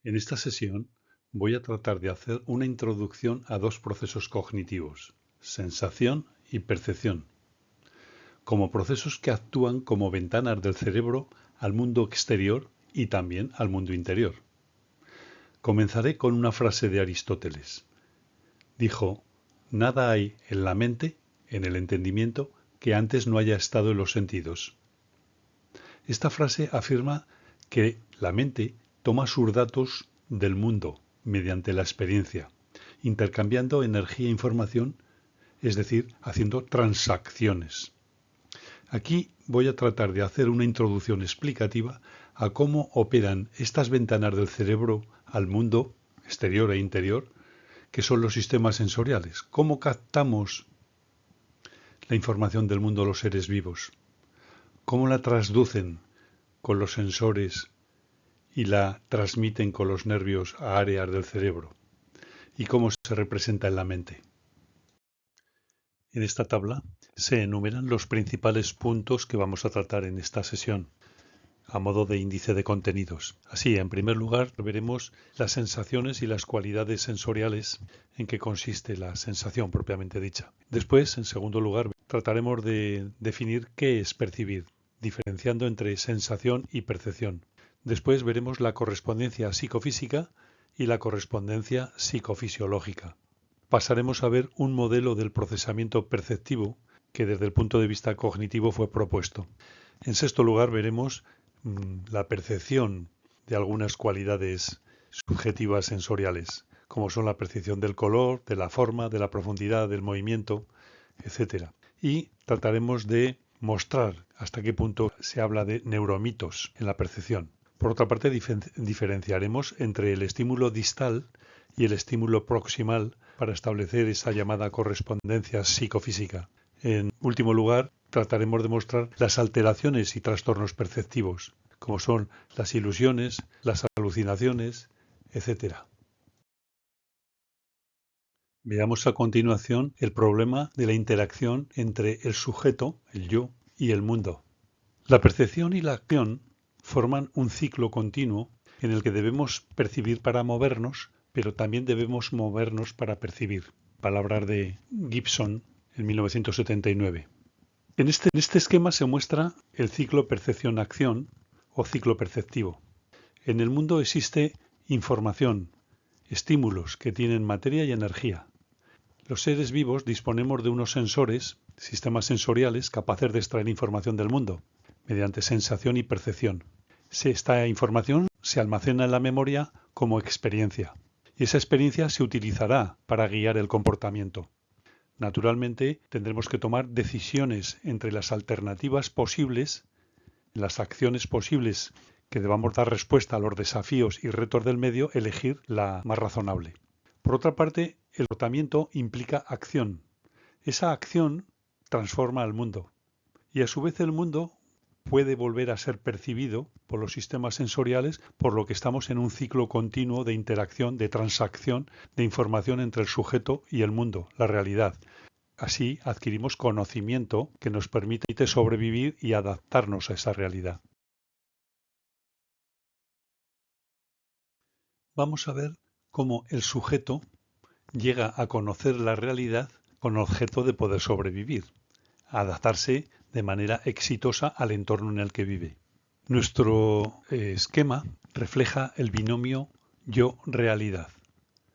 En esta sesión voy a tratar de hacer una introducción a dos procesos cognitivos, sensación y percepción, como procesos que actúan como ventanas del cerebro al mundo exterior y también al mundo interior. Comenzaré con una frase de Aristóteles. Dijo, nada hay en la mente, en el entendimiento, que antes no haya estado en los sentidos. Esta frase afirma que la mente toma sus datos del mundo mediante la experiencia, intercambiando energía e información, es decir, haciendo transacciones. Aquí voy a tratar de hacer una introducción explicativa a cómo operan estas ventanas del cerebro al mundo exterior e interior, que son los sistemas sensoriales. ¿Cómo captamos la información del mundo los seres vivos? ¿Cómo la transducen con los sensores y la transmiten con los nervios a áreas del cerebro? ¿Y cómo se representa en la mente? En esta tabla se enumeran los principales puntos que vamos a tratar en esta sesión, a modo de índice de contenidos. Así, en primer lugar, veremos las sensaciones y las cualidades sensoriales en que consiste la sensación propiamente dicha. Después, en segundo lugar, trataremos de definir qué es percibir, diferenciando entre sensación y percepción. Después veremos la correspondencia psicofísica y la correspondencia psicofisiológica. Pasaremos a ver un modelo del procesamiento perceptivo que desde el punto de vista cognitivo fue propuesto. En sexto lugar veremos la percepción de algunas cualidades subjetivas sensoriales, como son la percepción del color, de la forma, de la profundidad, del movimiento, etc. Y trataremos de mostrar hasta qué punto se habla de neuromitos en la percepción. Por otra parte, diferenciaremos entre el estímulo distal y el estímulo proximal para establecer esa llamada correspondencia psicofísica. En último lugar, trataremos de mostrar las alteraciones y trastornos perceptivos, como son las ilusiones, las alucinaciones, etc. Veamos a continuación el problema de la interacción entre el sujeto, el yo, y el mundo. La percepción y la acción forman un ciclo continuo en el que debemos percibir para movernos, pero también debemos movernos para percibir. Palabras de Gibson en 1979. En este esquema se muestra el ciclo percepción-acción o ciclo perceptivo. En el mundo existe información, estímulos que tienen materia y energía. Los seres vivos disponemos de unos sensores, sistemas sensoriales capaces de extraer información del mundo, mediante sensación y percepción. Esta información se almacena en la memoria como experiencia, y esa experiencia se utilizará para guiar el comportamiento. Naturalmente, tendremos que tomar decisiones entre las alternativas posibles, las acciones posibles que debamos dar respuesta a los desafíos y retos del medio, elegir la más razonable. Por otra parte, el comportamiento implica acción. Esa acción transforma al mundo y a su vez el mundo puede volver a ser percibido por los sistemas sensoriales, por lo que estamos en un ciclo continuo de interacción, de transacción, de información entre el sujeto y el mundo, la realidad. Así adquirimos conocimiento que nos permite sobrevivir y adaptarnos a esa realidad. Vamos a ver cómo el sujeto llega a conocer la realidad con objeto de poder sobrevivir, a adaptarse de manera exitosa al entorno en el que vive. Nuestro esquema refleja el binomio yo-realidad.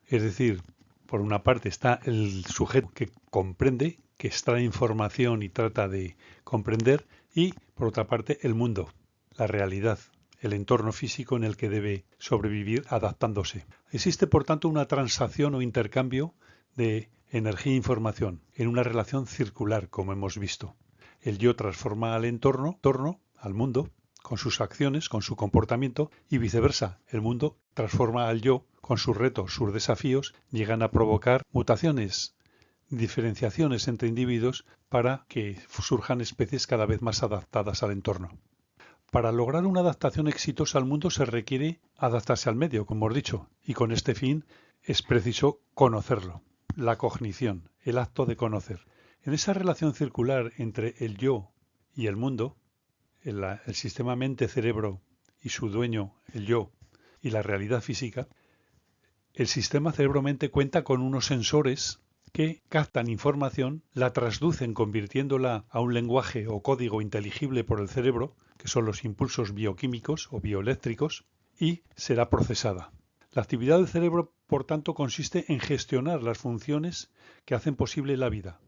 Es decir, por una parte está el sujeto que comprende, que extrae información y trata de comprender, y por otra parte el mundo, la realidad, el entorno físico en el que debe sobrevivir adaptándose. Existe por tanto una transacción o intercambio de energía e información en una relación circular, como hemos visto. El yo transforma al entorno, al mundo, con sus acciones, con su comportamiento, y viceversa. El mundo transforma al yo con sus retos, sus desafíos, llegan a provocar mutaciones, diferenciaciones entre individuos para que surjan especies cada vez más adaptadas al entorno. Para lograr una adaptación exitosa al mundo se requiere adaptarse al medio, como hemos dicho, y con este fin es preciso conocerlo, la cognición, el acto de conocer. En esa relación circular entre el yo y el mundo, el sistema mente-cerebro y su dueño, el yo, y la realidad física, el sistema cerebro-mente cuenta con unos sensores que captan información, la transducen convirtiéndola a un lenguaje o código inteligible por el cerebro, que son los impulsos bioquímicos o bioeléctricos, y será procesada. La actividad del cerebro, por tanto, consiste en gestionar las funciones que hacen posible la vida.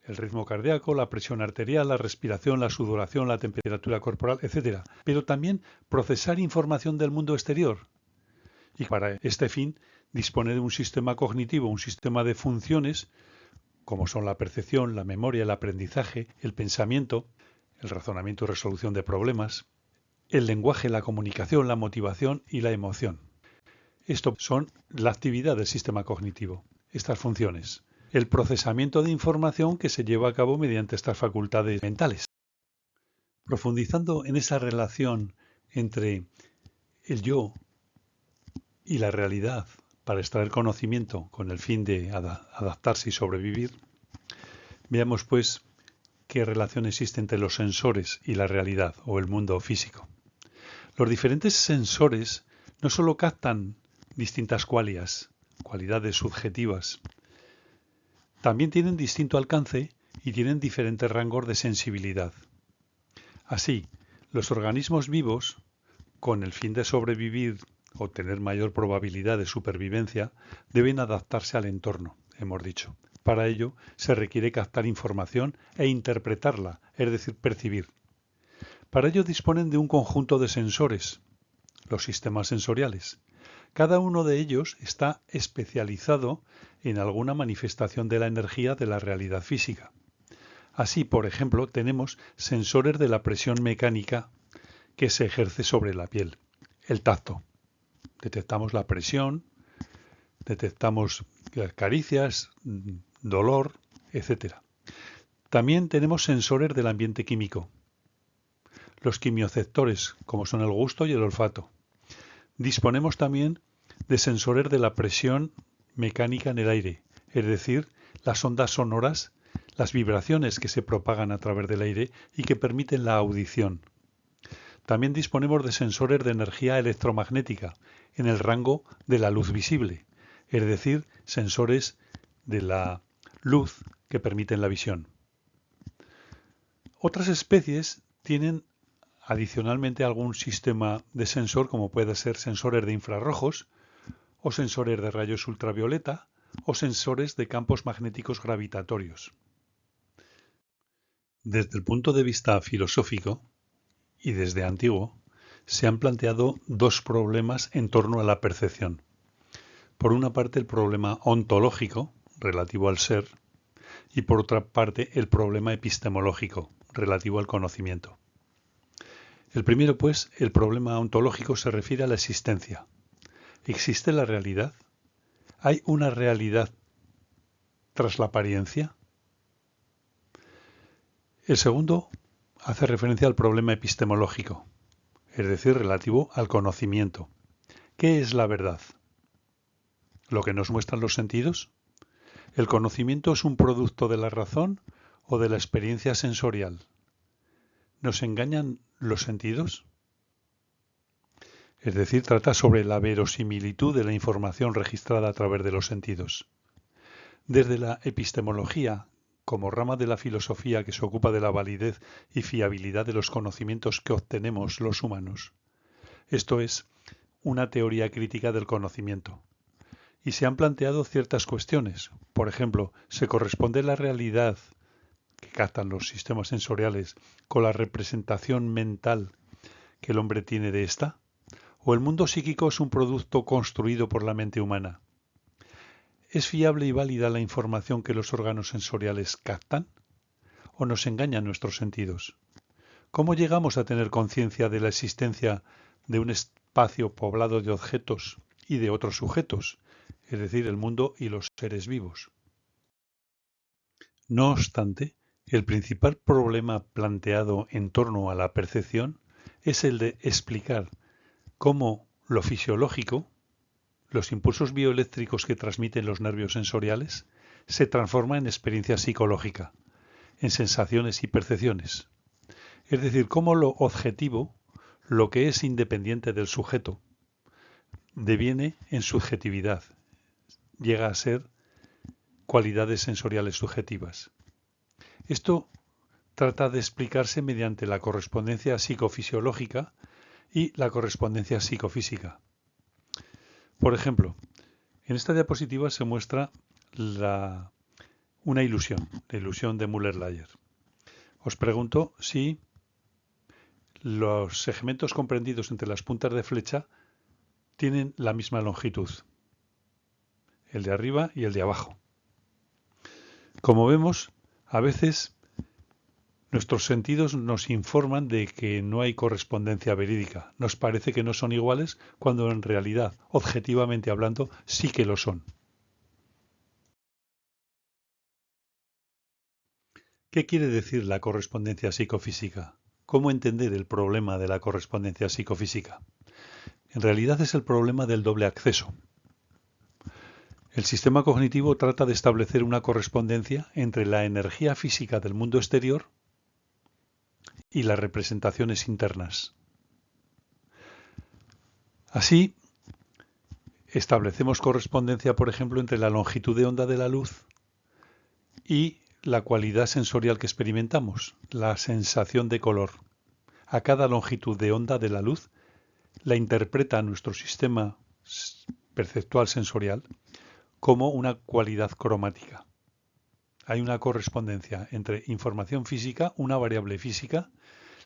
El ritmo cardíaco, la presión arterial, la respiración, la sudoración, la temperatura corporal, etc. Pero también procesar información del mundo exterior. Y para este fin dispone de un sistema cognitivo, un sistema de funciones, como son la percepción, la memoria, el aprendizaje, el pensamiento, el razonamiento y resolución de problemas, el lenguaje, la comunicación, la motivación y la emoción. Esto son la actividad del sistema cognitivo, estas funciones. El procesamiento de información que se lleva a cabo mediante estas facultades mentales. Profundizando en esa relación entre el yo y la realidad para extraer conocimiento con el fin de adaptarse y sobrevivir, veamos pues qué relación existe entre los sensores y la realidad o el mundo físico. Los diferentes sensores no solo captan distintas cualidades subjetivas, también tienen distinto alcance y tienen diferentes rangos de sensibilidad. Así, los organismos vivos, con el fin de sobrevivir o tener mayor probabilidad de supervivencia, deben adaptarse al entorno, hemos dicho. Para ello, se requiere captar información e interpretarla, es decir, percibir. Para ello disponen de un conjunto de sensores, los sistemas sensoriales. Cada uno de ellos está especializado en alguna manifestación de la energía de la realidad física. Así, por ejemplo, tenemos sensores de la presión mecánica que se ejerce sobre la piel. El tacto. Detectamos la presión, detectamos las caricias, dolor, etc. También tenemos sensores del ambiente químico. Los quimioceptores, como son el gusto y el olfato. Disponemos también de sensores de la presión mecánica en el aire, es decir, las ondas sonoras, las vibraciones que se propagan a través del aire y que permiten la audición. También disponemos de sensores de energía electromagnética en el rango de la luz visible, es decir, sensores de la luz que permiten la visión. Otras especies tienen adicionalmente algún sistema de sensor, como puede ser sensores de infrarrojos, o sensores de rayos ultravioleta, o sensores de campos magnéticos gravitatorios. Desde el punto de vista filosófico, y desde antiguo, se han planteado dos problemas en torno a la percepción. Por una parte, el problema ontológico, relativo al ser, y por otra parte, el problema epistemológico, relativo al conocimiento. El primero, pues, el problema ontológico se refiere a la existencia. ¿Existe la realidad? ¿Hay una realidad tras la apariencia? El segundo hace referencia al problema epistemológico, es decir, relativo al conocimiento. ¿Qué es la verdad? ¿Lo que nos muestran los sentidos? ¿El conocimiento es un producto de la razón o de la experiencia sensorial? ¿Nos engañan los sentidos? Es decir, trata sobre la verosimilitud de la información registrada a través de los sentidos. Desde la epistemología, como rama de la filosofía que se ocupa de la validez y fiabilidad de los conocimientos que obtenemos los humanos. Esto es, una teoría crítica del conocimiento. Y se han planteado ciertas cuestiones. Por ejemplo, ¿se corresponde la realidad que captan los sistemas sensoriales con la representación mental que el hombre tiene de esta? ¿O el mundo psíquico es un producto construido por la mente humana? ¿Es fiable y válida la información que los órganos sensoriales captan? ¿O nos engañan nuestros sentidos? ¿Cómo llegamos a tener conciencia de la existencia de un espacio poblado de objetos y de otros sujetos, es decir, el mundo y los seres vivos? No obstante, el principal problema planteado en torno a la percepción es el de explicar cómo lo fisiológico, los impulsos bioeléctricos que transmiten los nervios sensoriales, se transforma en experiencia psicológica, en sensaciones y percepciones. Es decir, cómo lo objetivo, lo que es independiente del sujeto, deviene en subjetividad, llega a ser cualidades sensoriales subjetivas. Esto trata de explicarse mediante la correspondencia psicofisiológica y la correspondencia psicofísica. Por ejemplo, en esta diapositiva se muestra una ilusión, la ilusión de Müller-Lyer. Os pregunto si los segmentos comprendidos entre las puntas de flecha tienen la misma longitud, el de arriba y el de abajo. Como vemos, a veces nuestros sentidos nos informan de que no hay correspondencia verídica. Nos parece que no son iguales cuando en realidad, objetivamente hablando, sí que lo son. ¿Qué quiere decir la correspondencia psicofísica? ¿Cómo entender el problema de la correspondencia psicofísica? En realidad es el problema del doble acceso. El sistema cognitivo trata de establecer una correspondencia entre la energía física del mundo exterior y las representaciones internas. Así, establecemos correspondencia, por ejemplo, entre la longitud de onda de la luz y la cualidad sensorial que experimentamos, la sensación de color. A cada longitud de onda de la luz la interpreta nuestro sistema perceptual sensorial como una cualidad cromática. Hay una correspondencia entre información física, una variable física,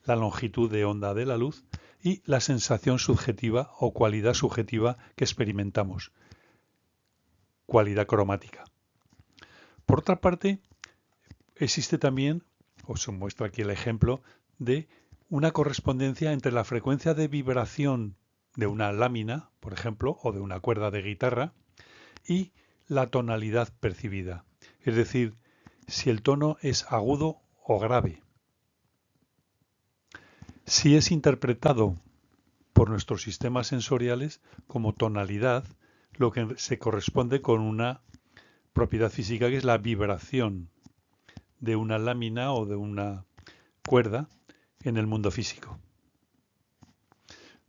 la longitud de onda de la luz y la sensación subjetiva o cualidad subjetiva que experimentamos, cualidad cromática. Por otra parte, existe también, os muestro aquí el ejemplo, de una correspondencia entre la frecuencia de vibración de una lámina, por ejemplo, o de una cuerda de guitarra, y la tonalidad percibida, es decir, si el tono es agudo o grave. Si es interpretado por nuestros sistemas sensoriales como tonalidad, lo que se corresponde con una propiedad física que es la vibración de una lámina o de una cuerda en el mundo físico.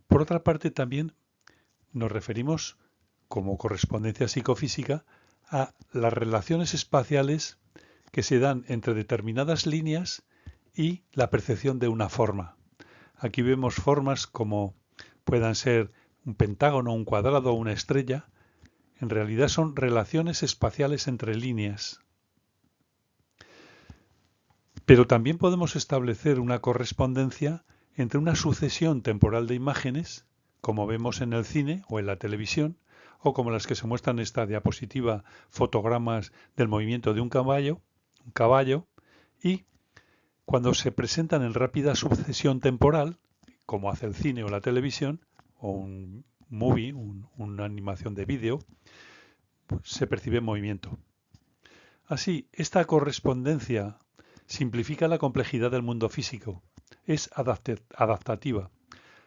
Por otra parte, también nos referimos como correspondencia psicofísica a las relaciones espaciales que se dan entre determinadas líneas y la percepción de una forma. Aquí vemos formas como puedan ser un pentágono, un cuadrado o una estrella. En realidad son relaciones espaciales entre líneas. Pero también podemos establecer una correspondencia entre una sucesión temporal de imágenes, como vemos en el cine o en la televisión, o como las que se muestran en esta diapositiva, fotogramas del movimiento de un caballo, y cuando se presentan en rápida sucesión temporal, como hace el cine o la televisión, o un movie, una animación de vídeo, pues se percibe movimiento. Así, esta correspondencia simplifica la complejidad del mundo físico, es adaptativa,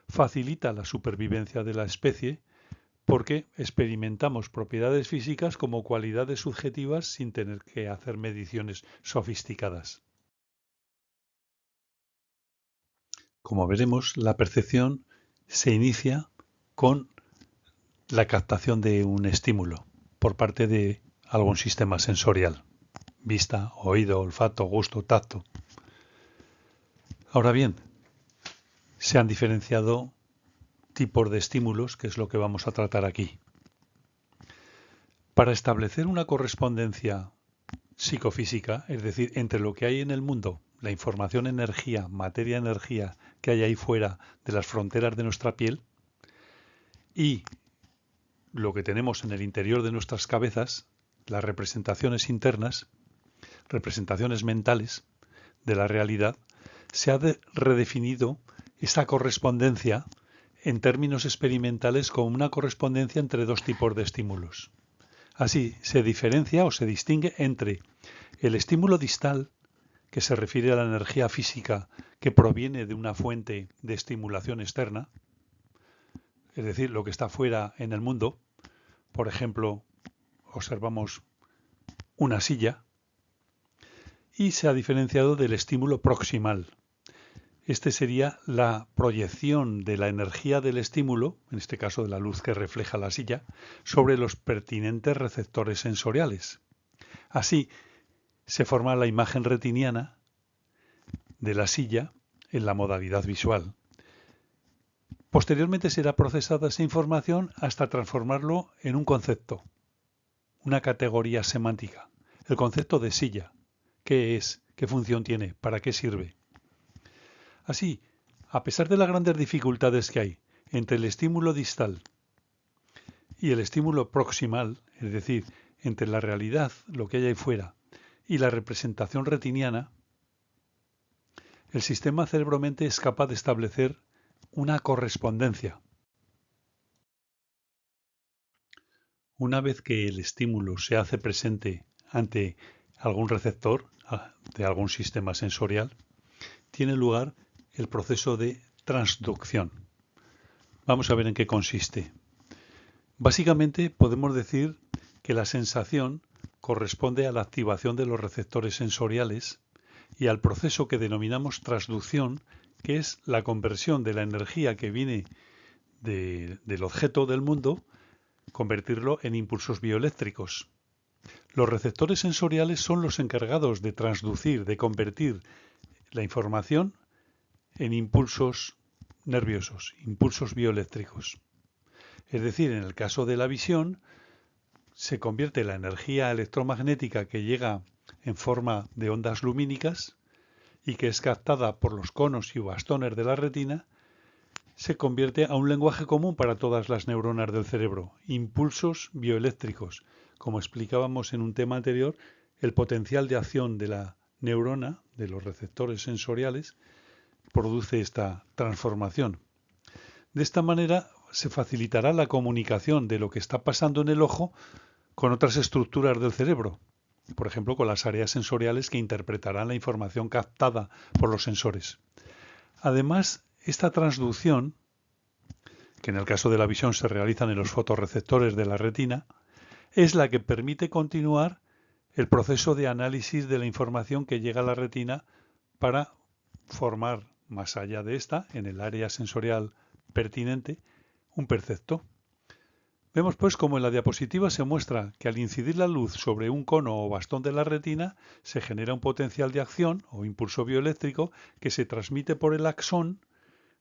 facilita la supervivencia de la especie porque experimentamos propiedades físicas como cualidades subjetivas sin tener que hacer mediciones sofisticadas. Como veremos, la percepción se inicia con la captación de un estímulo por parte de algún sistema sensorial, vista, oído, olfato, gusto, tacto. Ahora bien, se han diferenciado tipos de estímulos, que es lo que vamos a tratar aquí. Para establecer una correspondencia psicofísica, es decir, entre lo que hay en el mundo, la información energía, materia energía que hay ahí fuera de las fronteras de nuestra piel, y lo que tenemos en el interior de nuestras cabezas, las representaciones internas, representaciones mentales de la realidad, se ha redefinido esa correspondencia en términos experimentales como una correspondencia entre dos tipos de estímulos. Así se diferencia o se distingue entre el estímulo distal, que se refiere a la energía física que proviene de una fuente de estimulación externa, es decir, lo que está fuera en el mundo. Por ejemplo, observamos una silla, y se ha diferenciado del estímulo proximal. Este sería la proyección de la energía del estímulo, en este caso de la luz que refleja la silla, sobre los pertinentes receptores sensoriales. Así se forma la imagen retiniana de la silla en la modalidad visual. Posteriormente será procesada esa información hasta transformarlo en un concepto, una categoría semántica, el concepto de silla. ¿Qué es? ¿Qué función tiene? ¿Para qué sirve? Así, a pesar de las grandes dificultades que hay entre el estímulo distal y el estímulo proximal, es decir, entre la realidad, lo que hay ahí fuera, y la representación retiniana, el sistema cerebro-mente es capaz de establecer una correspondencia. Una vez que el estímulo se hace presente ante algún receptor de algún sistema sensorial, tiene lugar el proceso de transducción. Vamos a ver en qué consiste. Básicamente podemos decir que la sensación corresponde a la activación de los receptores sensoriales y al proceso que denominamos transducción, que es la conversión de la energía que viene del objeto del mundo, convertirlo en impulsos bioeléctricos. Los receptores sensoriales son los encargados de transducir, de convertir la información en impulsos nerviosos, impulsos bioeléctricos. Es decir, en el caso de la visión, se convierte la energía electromagnética que llega en forma de ondas lumínicas y que es captada por los conos y bastones de la retina, se convierte a un lenguaje común para todas las neuronas del cerebro, impulsos bioeléctricos. Como explicábamos en un tema anterior, el potencial de acción de la neurona, de los receptores sensoriales, produce esta transformación. De esta manera se facilitará la comunicación de lo que está pasando en el ojo con otras estructuras del cerebro, por ejemplo con las áreas sensoriales que interpretarán la información captada por los sensores. Además, esta transducción, que en el caso de la visión se realizan en los fotorreceptores de la retina, es la que permite continuar el proceso de análisis de la información que llega a la retina para formar, más allá de esta, en el área sensorial pertinente, un percepto. Vemos pues como en la diapositiva se muestra que al incidir la luz sobre un cono o bastón de la retina se genera un potencial de acción o impulso bioeléctrico que se transmite por el axón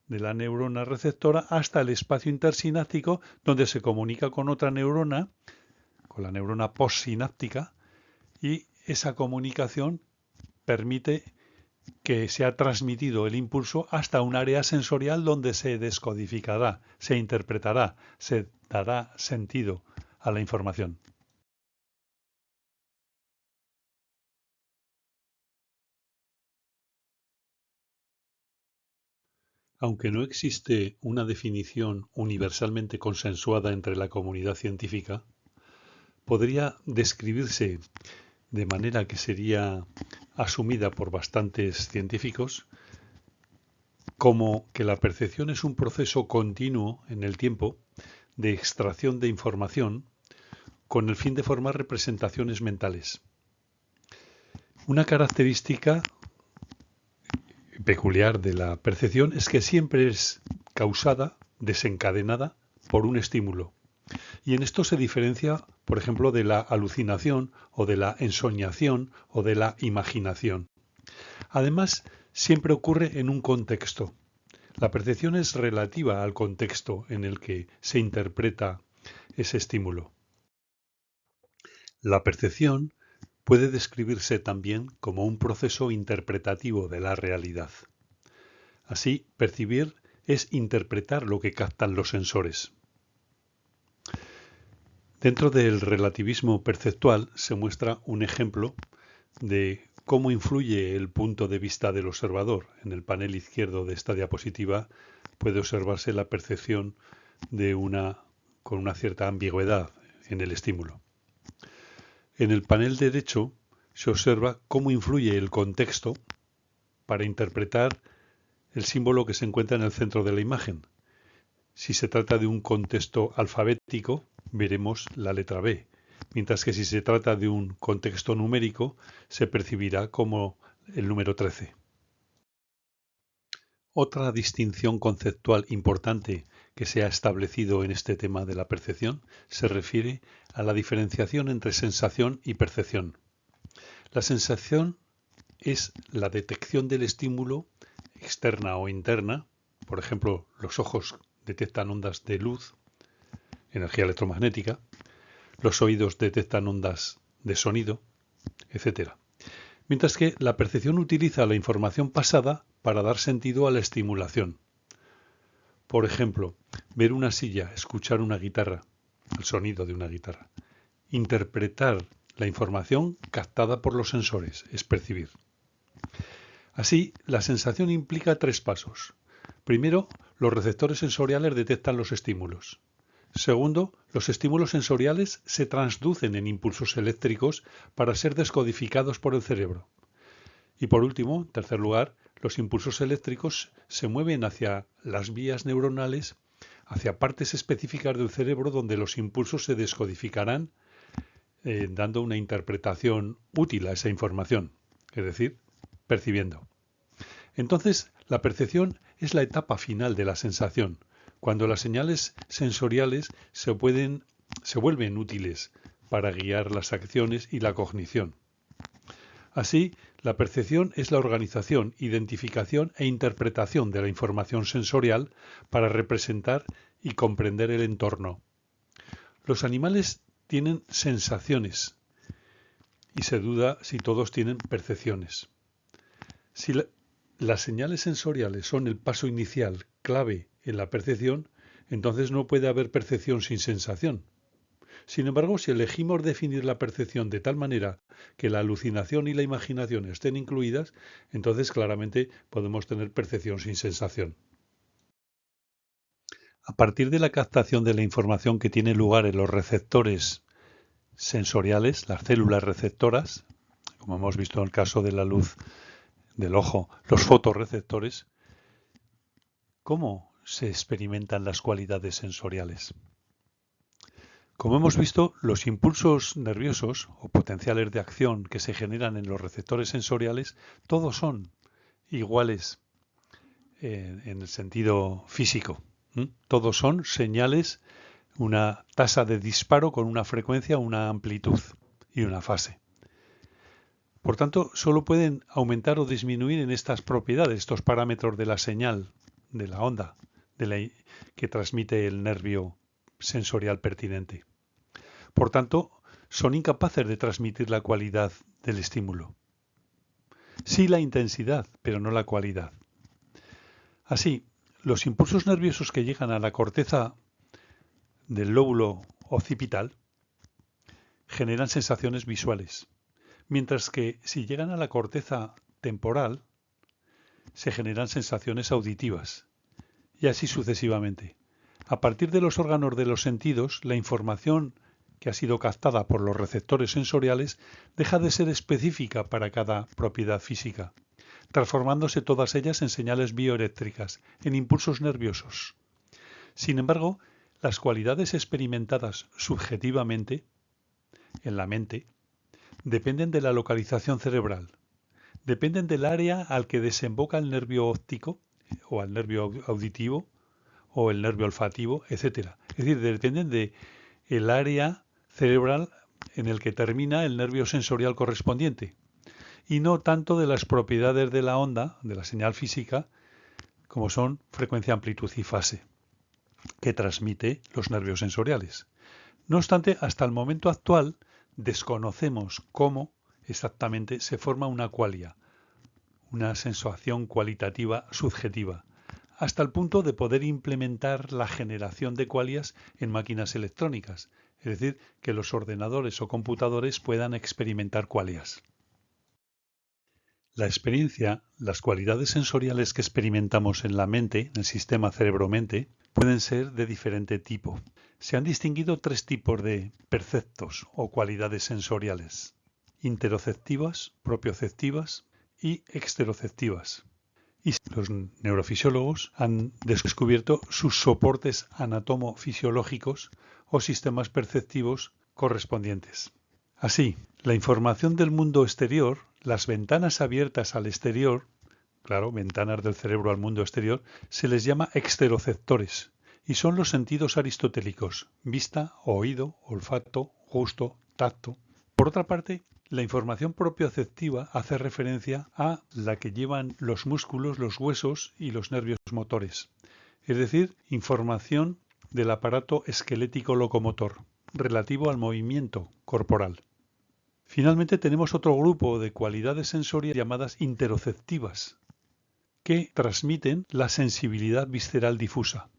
de la neurona receptora hasta el espacio intersináptico donde se comunica con otra neurona, con la neurona postsináptica, y esa comunicación permite que se ha transmitido el impulso hasta un área sensorial donde se descodificará, se interpretará, se dará sentido a la información. Aunque no existe una definición universalmente consensuada entre la comunidad científica, podría describirse de manera que sería asumida por bastantes científicos como que la percepción es un proceso continuo en el tiempo de extracción de información con el fin de formar representaciones mentales. Una característica peculiar de la percepción es que siempre es causada, desencadenada por un estímulo. Y en esto se diferencia, por ejemplo, de la alucinación o de la ensoñación o de la imaginación. Además, siempre ocurre en un contexto. La percepción es relativa al contexto en el que se interpreta ese estímulo. La percepción puede describirse también como un proceso interpretativo de la realidad. Así, percibir es interpretar lo que captan los sensores. Dentro del relativismo perceptual se muestra un ejemplo de cómo influye el punto de vista del observador. En el panel izquierdo de esta diapositiva puede observarse la percepción con una cierta ambigüedad en el estímulo. En el panel derecho se observa cómo influye el contexto para interpretar el símbolo que se encuentra en el centro de la imagen. Si se trata de un contexto alfabético, veremos la letra B, mientras que si se trata de un contexto numérico, se percibirá como el número 13. Otra distinción conceptual importante que se ha establecido en este tema de la percepción se refiere a la diferenciación entre sensación y percepción. La sensación es la detección del estímulo externa o interna. Por ejemplo, los ojos detectan ondas de luz, energía electromagnética, los oídos detectan ondas de sonido, etc. Mientras que la percepción utiliza la información pasada para dar sentido a la estimulación. Por ejemplo, ver una silla, escuchar una guitarra, el sonido de una guitarra. Interpretar la información captada por los sensores, es percibir. Así, la sensación implica 3 pasos. Primero, los receptores sensoriales detectan los estímulos. Segundo, los estímulos sensoriales se transducen en impulsos eléctricos para ser descodificados por el cerebro. Y por último, en tercer lugar, los impulsos eléctricos se mueven hacia las vías neuronales, hacia partes específicas del cerebro donde los impulsos se descodificarán, dando una interpretación útil a esa información, es decir, percibiendo. Entonces, la percepción es la etapa final de la sensación, cuando las señales sensoriales se vuelven útiles para guiar las acciones y la cognición. Así, la percepción es la organización, identificación e interpretación de la información sensorial para representar y comprender el entorno. Los animales tienen sensaciones y se duda si todos tienen percepciones. Si las señales sensoriales son el paso inicial clave en la percepción, entonces no puede haber percepción sin sensación. Sin embargo, si elegimos definir la percepción de tal manera que la alucinación y la imaginación estén incluidas, entonces claramente podemos tener percepción sin sensación. A partir de la captación de la información que tiene lugar en los receptores sensoriales, las células receptoras, como hemos visto en el caso de la luz del ojo, los fotorreceptores, ¿cómo se experimentan las cualidades sensoriales? Como hemos visto, los impulsos nerviosos o potenciales de acción que se generan en los receptores sensoriales, todos son iguales en el sentido físico. Todos son señales, una tasa de disparo con una frecuencia, una amplitud y una fase. Por tanto, solo pueden aumentar o disminuir en estas propiedades, estos parámetros de la señal, de la onda, que transmite el nervio sensorial pertinente. Por tanto, son incapaces de transmitir la cualidad del estímulo. Sí la intensidad, pero no la cualidad. Así, los impulsos nerviosos que llegan a la corteza del lóbulo occipital generan sensaciones visuales, mientras que si llegan a la corteza temporal, se generan sensaciones auditivas, y así sucesivamente. A partir de los órganos de los sentidos, la información que ha sido captada por los receptores sensoriales deja de ser específica para cada propiedad física, transformándose todas ellas en señales bioeléctricas, en impulsos nerviosos. Sin embargo, las cualidades experimentadas subjetivamente, en la mente, dependen de la localización cerebral, dependen del área al que desemboca el nervio óptico o al nervio auditivo o el nervio olfativo, etc. Es decir, dependen del área cerebral en el que termina el nervio sensorial correspondiente y no tanto de las propiedades de la onda, de la señal física, como son frecuencia, amplitud y fase, que transmite los nervios sensoriales. No obstante, hasta el momento actual desconocemos cómo exactamente se forma una qualia, una sensación cualitativa subjetiva, hasta el punto de poder implementar la generación de qualias en máquinas electrónicas, es decir, que los ordenadores o computadores puedan experimentar qualias. La experiencia, las cualidades sensoriales que experimentamos en la mente, en el sistema cerebro-mente, pueden ser de diferente tipo. Se han distinguido 3 tipos de perceptos o cualidades sensoriales: interoceptivas, propioceptivas y exteroceptivas. Y los neurofisiólogos han descubierto sus soportes anatomofisiológicos o sistemas perceptivos correspondientes. Así, la información del mundo exterior, las ventanas abiertas al exterior claro, ventanas del cerebro al mundo exterior, se les llama exteroceptores y son los sentidos aristotélicos: vista, oído, olfato, gusto, tacto. Por otra parte, la información propioceptiva hace referencia a la que llevan los músculos, los huesos y los nervios motores, es decir, información del aparato esquelético locomotor relativo al movimiento corporal. Finalmente tenemos otro grupo de cualidades sensoriales llamadas interoceptivas, que transmiten la sensibilidad visceral difusa.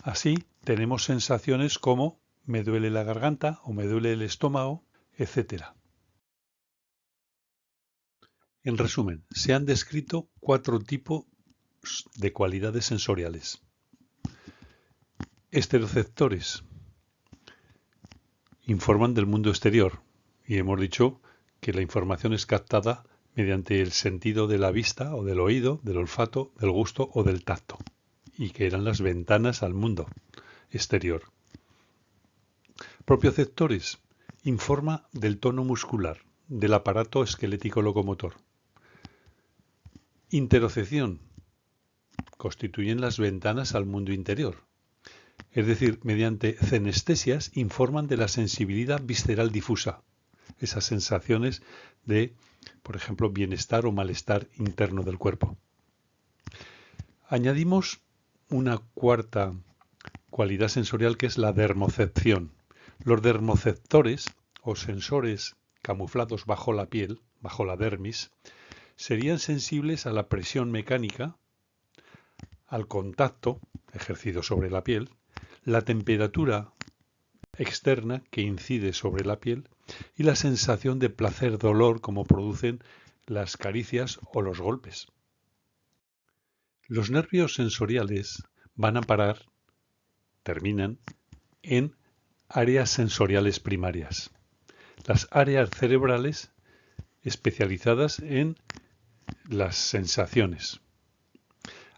Así tenemos sensaciones como me duele la garganta o me duele el estómago, etc. En resumen, se han descrito 4 tipos de cualidades sensoriales. Estereoceptores informan del mundo exterior y hemos dicho que la información es captada mediante el sentido de la vista o del oído, del olfato, del gusto o del tacto, y que eran las ventanas al mundo exterior. Propioceptores informa del tono muscular, del aparato esquelético locomotor. Interocepción constituyen las ventanas al mundo interior. Es decir, mediante cenestesias informan de la sensibilidad visceral difusa, esas sensaciones de, por ejemplo, bienestar o malestar interno del cuerpo. Añadimos una cuarta cualidad sensorial que es la dermocepción. Los dermoceptores o sensores camuflados bajo la piel, bajo la dermis, serían sensibles a la presión mecánica, al contacto ejercido sobre la piel, la temperatura externa que incide sobre la piel y la sensación de placer-dolor como producen las caricias o los golpes. Los nervios sensoriales van a parar, terminan, en áreas sensoriales primarias. Las áreas cerebrales especializadas en las sensaciones.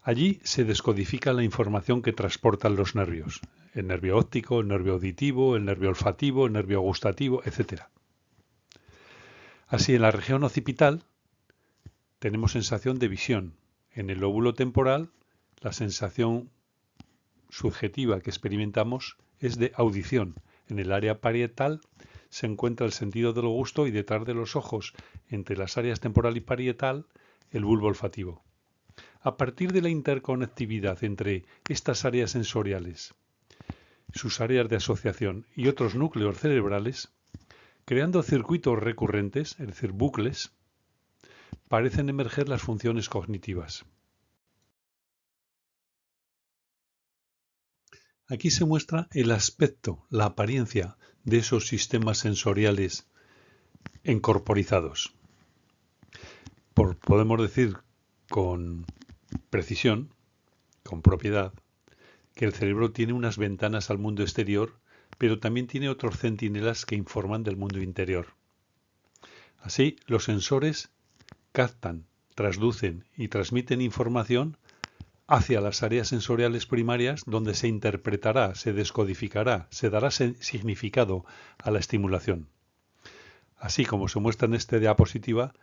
Allí se descodifica la información que transportan los nervios: el nervio óptico, el nervio auditivo, el nervio olfativo, el nervio gustativo, etc. Así, en la región occipital tenemos sensación de visión. En el lóbulo temporal, la sensación subjetiva que experimentamos es de audición. En el área parietal se encuentra el sentido del gusto y detrás de los ojos, entre las áreas temporal y parietal, el bulbo olfativo. A partir de la interconectividad entre estas áreas sensoriales, sus áreas de asociación y otros núcleos cerebrales, creando circuitos recurrentes, es decir, bucles, parecen emerger las funciones cognitivas. Aquí se muestra el aspecto, la apariencia de esos sistemas sensoriales encorporizados. Podemos decir con precisión, con propiedad, que el cerebro tiene unas ventanas al mundo exterior, pero también tiene otros centinelas que informan del mundo interior. Así, los sensores captan, transducen y transmiten información hacia las áreas sensoriales primarias, donde se interpretará, se descodificará, se dará significado a la estimulación. Así como se muestra en esta diapositiva,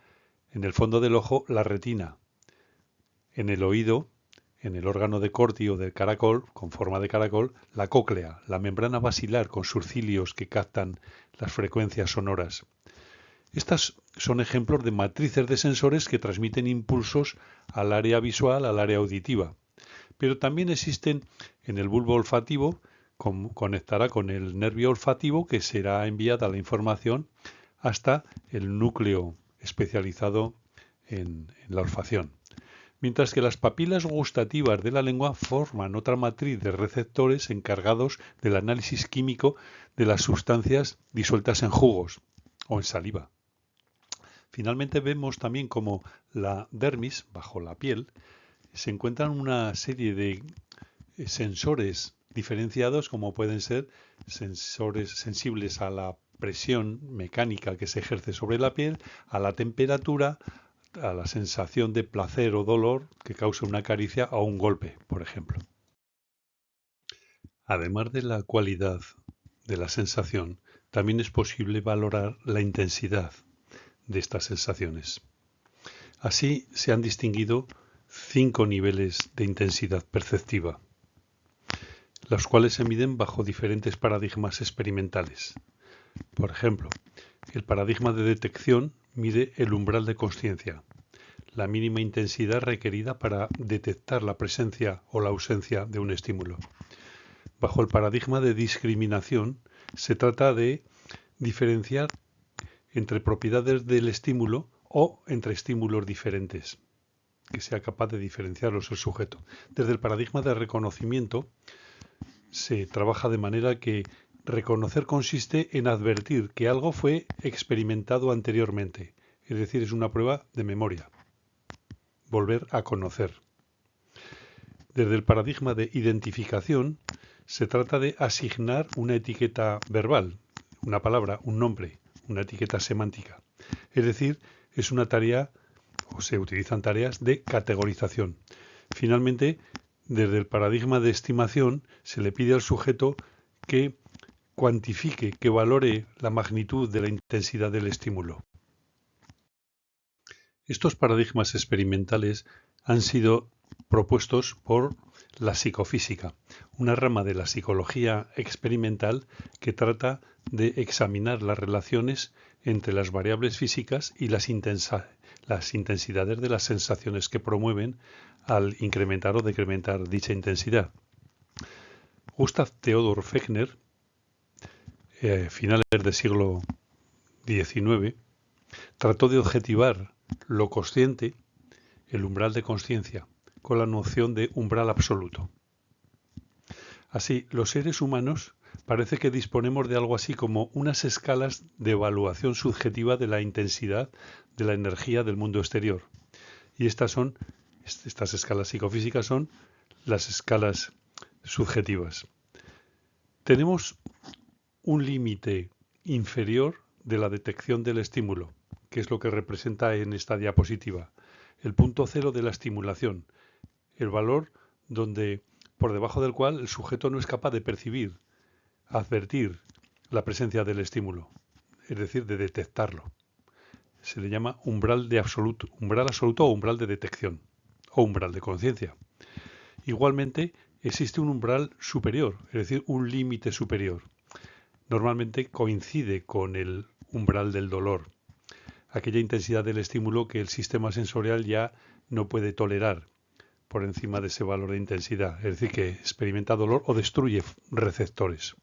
en el fondo del ojo la retina, en el oído, en el órgano de Corti o de caracol, con forma de caracol, la cóclea, la membrana basilar con sus cilios que captan las frecuencias sonoras. Estas son ejemplos de matrices de sensores que transmiten impulsos al área visual, al área auditiva. Pero también existen en el bulbo olfativo, conectará con el nervio olfativo, que será enviada la información hasta el núcleo especializado en la olfacción. Mientras que las papilas gustativas de la lengua forman otra matriz de receptores encargados del análisis químico de las sustancias disueltas en jugos o en saliva. Finalmente vemos también como la dermis, bajo la piel, se encuentran una serie de sensores diferenciados, como pueden ser sensores sensibles a la presión mecánica que se ejerce sobre la piel, a la temperatura, a la sensación de placer o dolor que causa una caricia o un golpe, por ejemplo. Además de la cualidad de la sensación, también es posible valorar la intensidad de estas sensaciones. Así se han distinguido 5 niveles de intensidad perceptiva, los cuales se miden bajo diferentes paradigmas experimentales. Por ejemplo, el paradigma de detección mide el umbral de consciencia, la mínima intensidad requerida para detectar la presencia o la ausencia de un estímulo. Bajo el paradigma de discriminación, se trata de diferenciar entre propiedades del estímulo o entre estímulos diferentes, que sea capaz de diferenciarlos el sujeto. Desde el paradigma de reconocimiento, se trabaja de manera que reconocer consiste en advertir que algo fue experimentado anteriormente, es decir, es una prueba de memoria. Volver a conocer. Desde el paradigma de identificación, se trata de asignar una etiqueta verbal, una palabra, un nombre, una etiqueta semántica. Es decir, es una tarea, o se utilizan tareas de categorización. Finalmente, desde el paradigma de estimación, se le pide al sujeto que cuantifique, que valore la magnitud de la intensidad del estímulo. Estos paradigmas experimentales han sido propuestos por la psicofísica, una rama de la psicología experimental que trata de examinar las relaciones entre las variables físicas y las intensidades de las sensaciones que promueven al incrementar o decrementar dicha intensidad. Gustav Theodor Fechner, finales del siglo XIX, trató de objetivar lo consciente, el umbral de consciencia, con la noción de umbral absoluto. Así, los seres humanos parece que disponemos de algo así como unas escalas de evaluación subjetiva de la intensidad de la energía del mundo exterior. Y estas escalas psicofísicas son las escalas subjetivas. Tenemos un límite inferior de la detección del estímulo, que es lo que representa en esta diapositiva, el punto cero de la estimulación, el valor por debajo del cual el sujeto no es capaz de percibir, advertir la presencia del estímulo, es decir, de detectarlo. Se le llama umbral absoluto o umbral de detección, o umbral de conciencia. Igualmente, existe un umbral superior, es decir, un límite superior. Normalmente coincide con el umbral del dolor, aquella intensidad del estímulo que el sistema sensorial ya no puede tolerar por encima de ese valor de intensidad, es decir, que experimenta dolor o destruye receptores.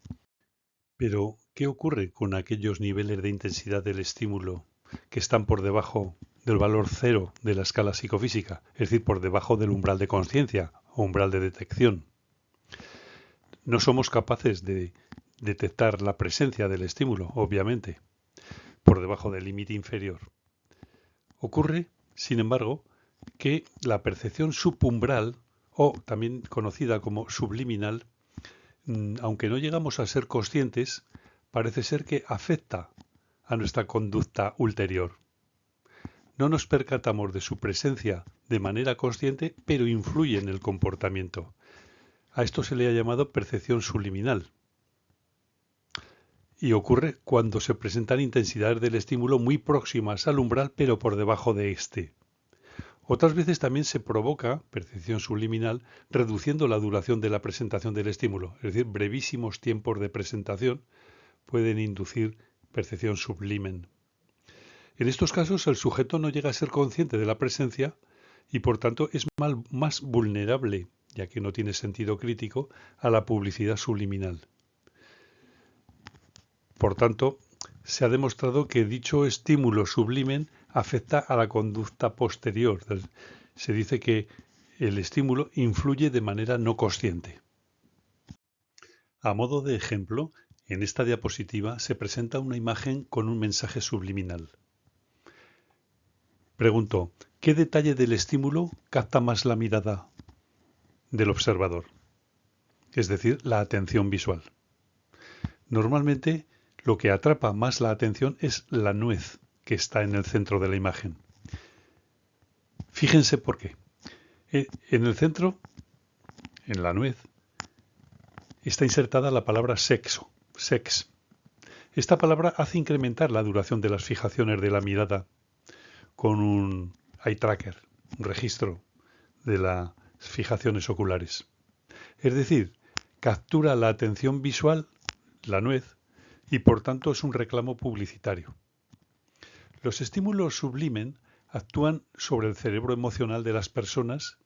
Pero, ¿qué ocurre con aquellos niveles de intensidad del estímulo que están por debajo del valor cero de la escala psicofísica, es decir, por debajo del umbral de conciencia o umbral de detección? No somos capaces de detectar la presencia del estímulo, obviamente, por debajo del límite inferior. Ocurre, sin embargo, que la percepción subumbral, o también conocida como subliminal, aunque no llegamos a ser conscientes, parece ser que afecta a nuestra conducta ulterior. No nos percatamos de su presencia de manera consciente, pero influye en el comportamiento. A esto se le ha llamado percepción subliminal. Y ocurre cuando se presentan intensidades del estímulo muy próximas al umbral, pero por debajo de este. Otras veces también se provoca percepción subliminal reduciendo la duración de la presentación del estímulo, es decir, brevísimos tiempos de presentación pueden inducir percepción sublimen. En estos casos el sujeto no llega a ser consciente de la presencia y por tanto es más vulnerable, ya que no tiene sentido crítico, a la publicidad subliminal. Por tanto, se ha demostrado que dicho estímulo sublimen afecta a la conducta posterior. Se dice que el estímulo influye de manera no consciente. A modo de ejemplo, en esta diapositiva se presenta una imagen con un mensaje subliminal. Pregunto, ¿qué detalle del estímulo capta más la mirada del observador? Es decir, la atención visual. Normalmente, lo que atrapa más la atención es la nuez que está en el centro de la imagen. Fíjense por qué. En el centro, en la nuez, está insertada la palabra sexo, sex. Esta palabra hace incrementar la duración de las fijaciones de la mirada con un eye tracker, un registro de las fijaciones oculares. Es decir, captura la atención visual, la nuez, y por tanto es un reclamo publicitario. Los estímulos sublimen actúan sobre el cerebro emocional de las personas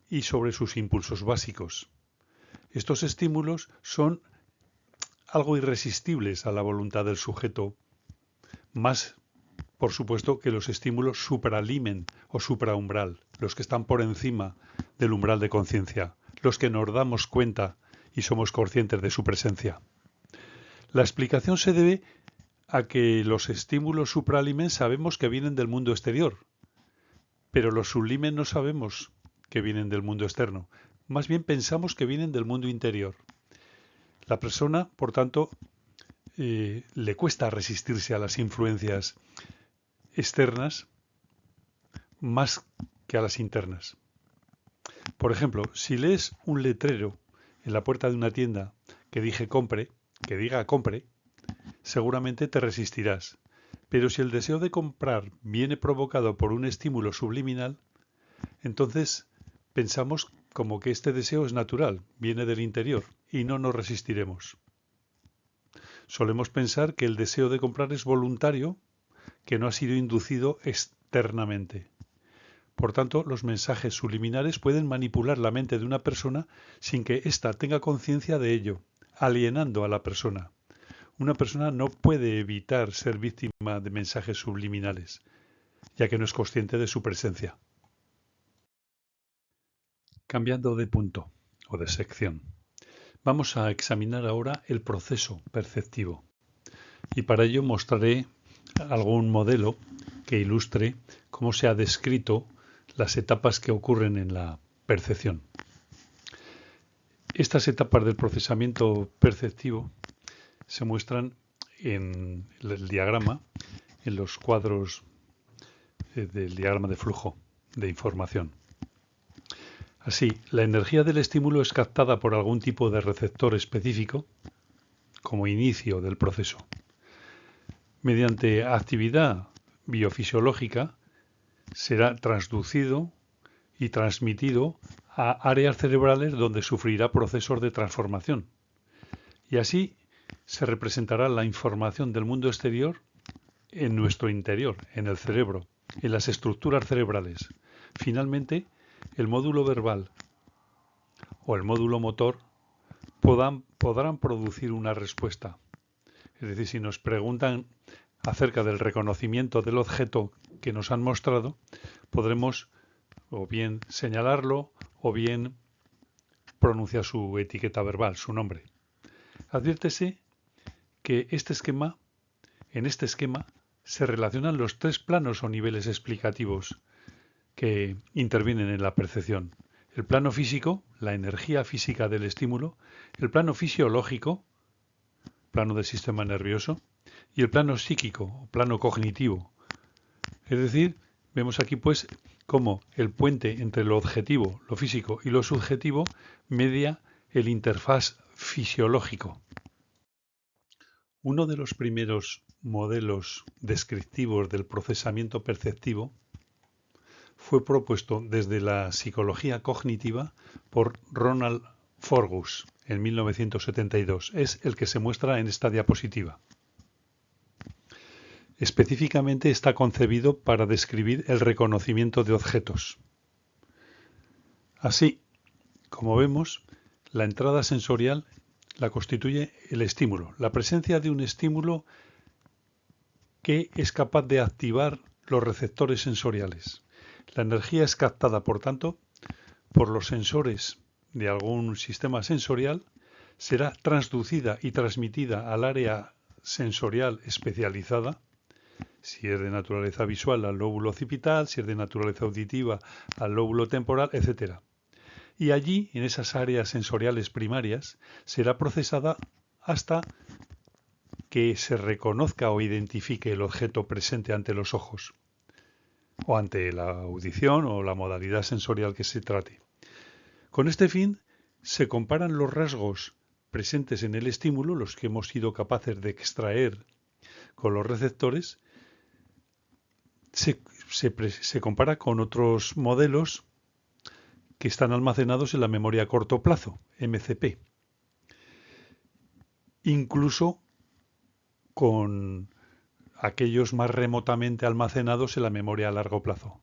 y sobre sus impulsos básicos. Estos estímulos son algo irresistibles a la voluntad del sujeto, más, por supuesto, que los estímulos supralimen o supraumbral, los que están por encima del umbral de conciencia, los que nos damos cuenta y somos conscientes de su presencia. La explicación se debe a que los estímulos supralimen sabemos que vienen del mundo exterior, pero los sublimen no sabemos que vienen del mundo externo, más bien pensamos que vienen del mundo interior. La persona, por tanto, le cuesta resistirse a las influencias externas más que a las internas. Por ejemplo, si lees un letrero en la puerta de una tienda que diga compre, seguramente te resistirás. Pero si el deseo de comprar viene provocado por un estímulo subliminal, entonces pensamos como que este deseo es natural, viene del interior y no nos resistiremos. Solemos pensar que el deseo de comprar es voluntario, que no ha sido inducido externamente. Por tanto, los mensajes subliminales pueden manipular la mente de una persona sin que ésta tenga conciencia de ello, alienando a la persona. Una persona no puede evitar ser víctima de mensajes subliminales, ya que no es consciente de su presencia. Cambiando de punto o de sección, vamos a examinar ahora el proceso perceptivo. Y para ello mostraré algún modelo que ilustre cómo se ha descrito las etapas que ocurren en la percepción. Estas etapas del procesamiento perceptivo se muestran en el diagrama, en los cuadros del diagrama de flujo de información. Así, la energía del estímulo es captada por algún tipo de receptor específico como inicio del proceso. Mediante actividad biofisiológica será transducido y transmitido a áreas cerebrales donde sufrirá procesos de transformación. Y así se representará la información del mundo exterior en nuestro interior, en el cerebro, en las estructuras cerebrales. Finalmente, el módulo verbal o el módulo motor podrán producir una respuesta. Es decir, si nos preguntan acerca del reconocimiento del objeto que nos han mostrado, podremos o bien señalarlo o bien pronunciar su etiqueta verbal, su nombre. Adviértese que en este esquema se relacionan los tres planos o niveles explicativos que intervienen en la percepción. El plano físico, la energía física del estímulo, el plano fisiológico, plano del sistema nervioso, y el plano psíquico, o plano cognitivo. Es decir, vemos aquí pues cómo el puente entre lo objetivo, lo físico y lo subjetivo media el interfaz fisiológico. Uno de los primeros modelos descriptivos del procesamiento perceptivo fue propuesto desde la psicología cognitiva por Ronald Forgus en 1972. Es el que se muestra en esta diapositiva. Específicamente está concebido para describir el reconocimiento de objetos. Así, como vemos, la entrada sensorial la constituye el estímulo, la presencia de un estímulo que es capaz de activar los receptores sensoriales. La energía es captada, por tanto, por los sensores de algún sistema sensorial, será transducida y transmitida al área sensorial especializada, si es de naturaleza visual al lóbulo occipital, si es de naturaleza auditiva al lóbulo temporal, etc. Y allí, en esas áreas sensoriales primarias, será procesada hasta que se reconozca o identifique el objeto presente ante los ojos, o ante la audición o la modalidad sensorial que se trate. Con este fin, se comparan los rasgos presentes en el estímulo, los que hemos sido capaces de extraer con los receptores, se compara con otros modelos que están almacenados en la memoria a corto plazo, MCP. Incluso con aquellos más remotamente almacenados en la memoria a largo plazo.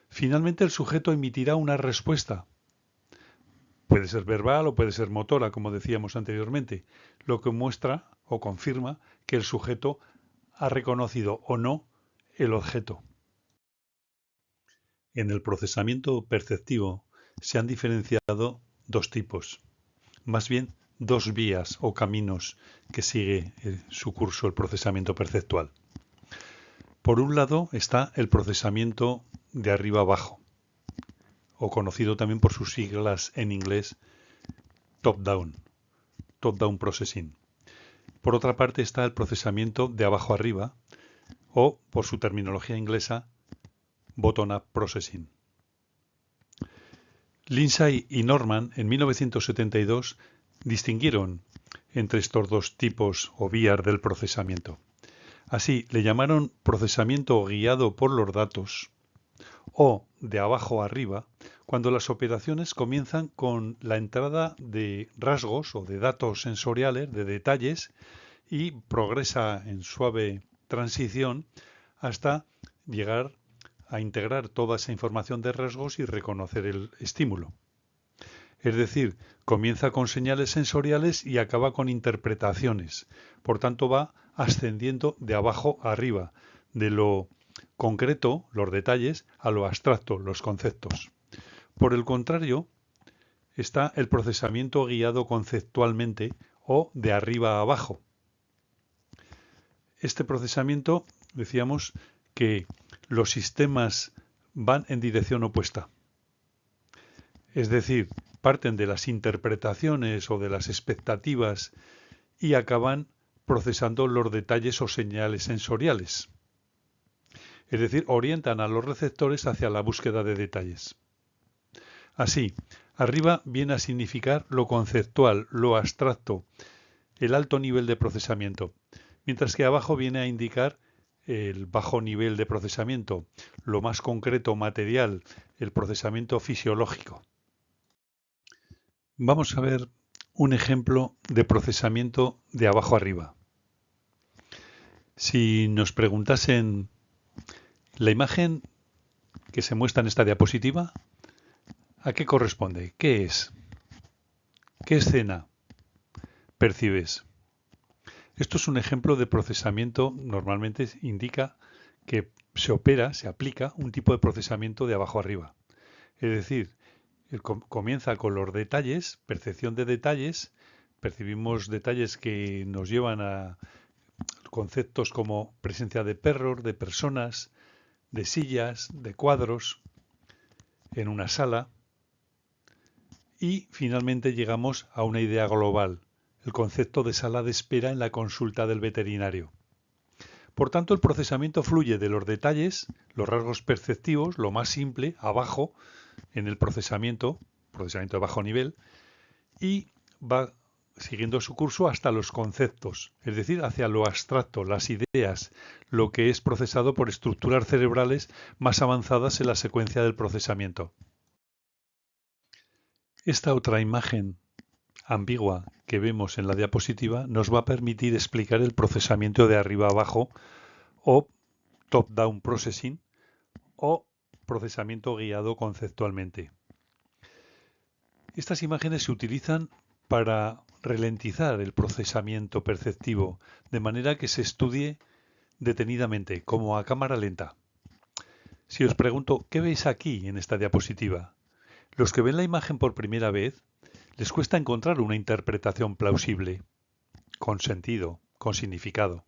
Finalmente el sujeto emitirá una respuesta. Puede ser verbal o puede ser motora, como decíamos anteriormente, lo que muestra o confirma que el sujeto ha reconocido o no el objeto. En el procesamiento perceptivo se han diferenciado dos tipos, más bien dos vías o caminos que sigue su curso el procesamiento perceptual. Por un lado está el procesamiento de arriba abajo, o conocido también por sus siglas en inglés top-down processing. Por otra parte está el procesamiento de abajo arriba, o por su terminología inglesa bottom-up processing. Lindsay y Norman en 1972 distinguieron entre estos dos tipos o vías del procesamiento. Así, le llamaron procesamiento guiado por los datos o de abajo arriba cuando las operaciones comienzan con la entrada de rasgos o de datos sensoriales, de detalles, y progresa en suave transición hasta llegar a integrar toda esa información de rasgos y reconocer el estímulo. Es decir, comienza con señales sensoriales y acaba con interpretaciones. Por tanto, va ascendiendo de abajo a arriba, de lo concreto, los detalles, a lo abstracto, los conceptos. Por el contrario, está el procesamiento guiado conceptualmente o de arriba a abajo. Este procesamiento, decíamos que los sistemas van en dirección opuesta. Es decir, parten de las interpretaciones o de las expectativas y acaban procesando los detalles o señales sensoriales. Es decir, orientan a los receptores hacia la búsqueda de detalles. Así, arriba viene a significar lo conceptual, lo abstracto, el alto nivel de procesamiento, mientras que abajo viene a indicar el bajo nivel de procesamiento, lo más concreto, material, el procesamiento fisiológico. Vamos a ver un ejemplo de procesamiento de abajo arriba. Si nos preguntasen, ¿la imagen que se muestra en esta diapositiva, a qué corresponde? ¿Qué es? ¿Qué escena percibes? Esto es un ejemplo de procesamiento, normalmente indica que se aplica un tipo de procesamiento de abajo arriba. Es decir, comienza con los detalles, percepción de detalles, percibimos detalles que nos llevan a conceptos como presencia de perros, de personas, de sillas, de cuadros, en una sala, y finalmente llegamos a una idea global, el concepto de sala de espera en la consulta del veterinario. Por tanto, el procesamiento fluye de los detalles, los rasgos perceptivos, lo más simple, abajo, en el procesamiento de bajo nivel, y va siguiendo su curso hasta los conceptos, es decir, hacia lo abstracto, las ideas, lo que es procesado por estructuras cerebrales más avanzadas en la secuencia del procesamiento. Esta otra imagen ambigua que vemos en la diapositiva nos va a permitir explicar el procesamiento de arriba a abajo o top-down processing o procesamiento guiado conceptualmente. Estas imágenes se utilizan para ralentizar el procesamiento perceptivo, de manera que se estudie detenidamente, como a cámara lenta. Si os pregunto, ¿qué veis aquí en esta diapositiva? Los que ven la imagen por primera vez, les cuesta encontrar una interpretación plausible, con sentido, con significado.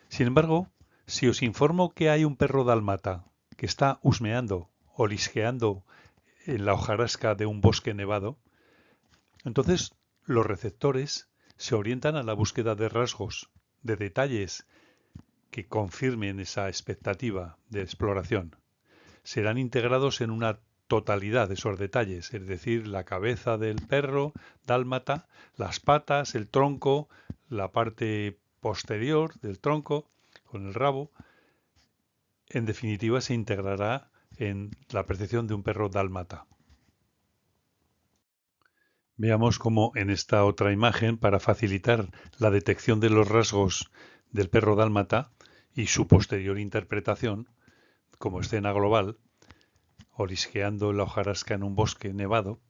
Sin embargo, si os informo que hay un perro dálmata que está husmeando o lisqueando en la hojarasca de un bosque nevado, entonces los receptores se orientan a la búsqueda de rasgos, de detalles que confirmen esa expectativa de exploración. Serán integrados en una totalidad de esos detalles, es decir, la cabeza del perro dálmata, las patas, el tronco, la parte posterior del tronco con el rabo. En definitiva, se integrará en la percepción de un perro dálmata. Veamos cómo en esta otra imagen, para facilitar la detección de los rasgos del perro dálmata y su posterior interpretación como escena global, olisqueando la hojarasca en un bosque nevado,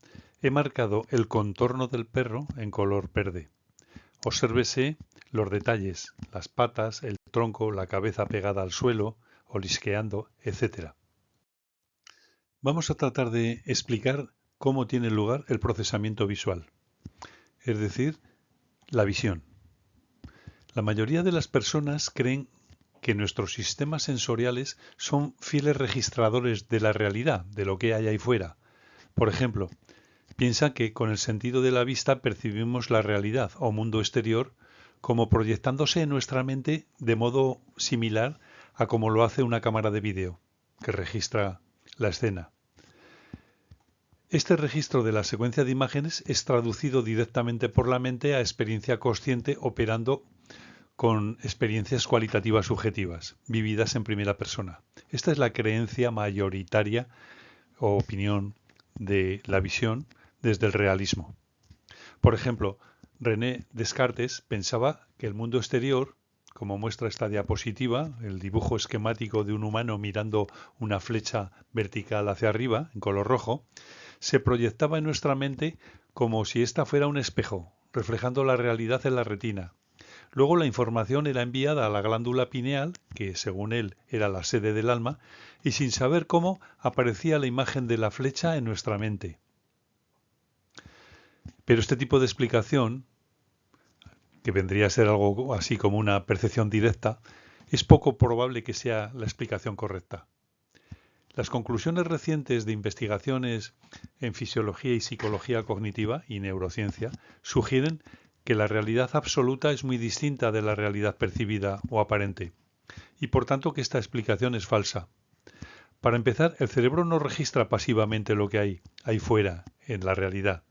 he marcado el contorno del perro en color verde. Obsérvese los detalles, las patas, el tronco, la cabeza pegada al suelo, olisqueando, etc. Vamos a tratar de explicar cómo tiene lugar el procesamiento visual, es decir, la visión. La mayoría de las personas creen que nuestros sistemas sensoriales son fieles registradores de la realidad, de lo que hay ahí fuera. Por ejemplo, piensa que con el sentido de la vista percibimos la realidad o mundo exterior como proyectándose en nuestra mente de modo similar a como lo hace una cámara de vídeo, que registra la escena. Este registro de la secuencia de imágenes es traducido directamente por la mente a experiencia consciente operando con experiencias cualitativas subjetivas, vividas en primera persona. Esta es la creencia mayoritaria o opinión de la visión desde el realismo. Por ejemplo, René Descartes pensaba que el mundo exterior, como muestra esta diapositiva, el dibujo esquemático de un humano mirando una flecha vertical hacia arriba, en color rojo, se proyectaba en nuestra mente como si ésta fuera un espejo, reflejando la realidad en la retina. Luego la información era enviada a la glándula pineal, que según él era la sede del alma, y sin saber cómo aparecía la imagen de la flecha en nuestra mente. Pero este tipo de explicación, que vendría a ser algo así como una percepción directa, es poco probable que sea la explicación correcta. Las conclusiones recientes de investigaciones en fisiología y psicología cognitiva y neurociencia sugieren que la realidad absoluta es muy distinta de la realidad percibida o aparente, y por tanto que esta explicación es falsa. Para empezar, el cerebro no registra pasivamente lo que hay ahí fuera, en la realidad.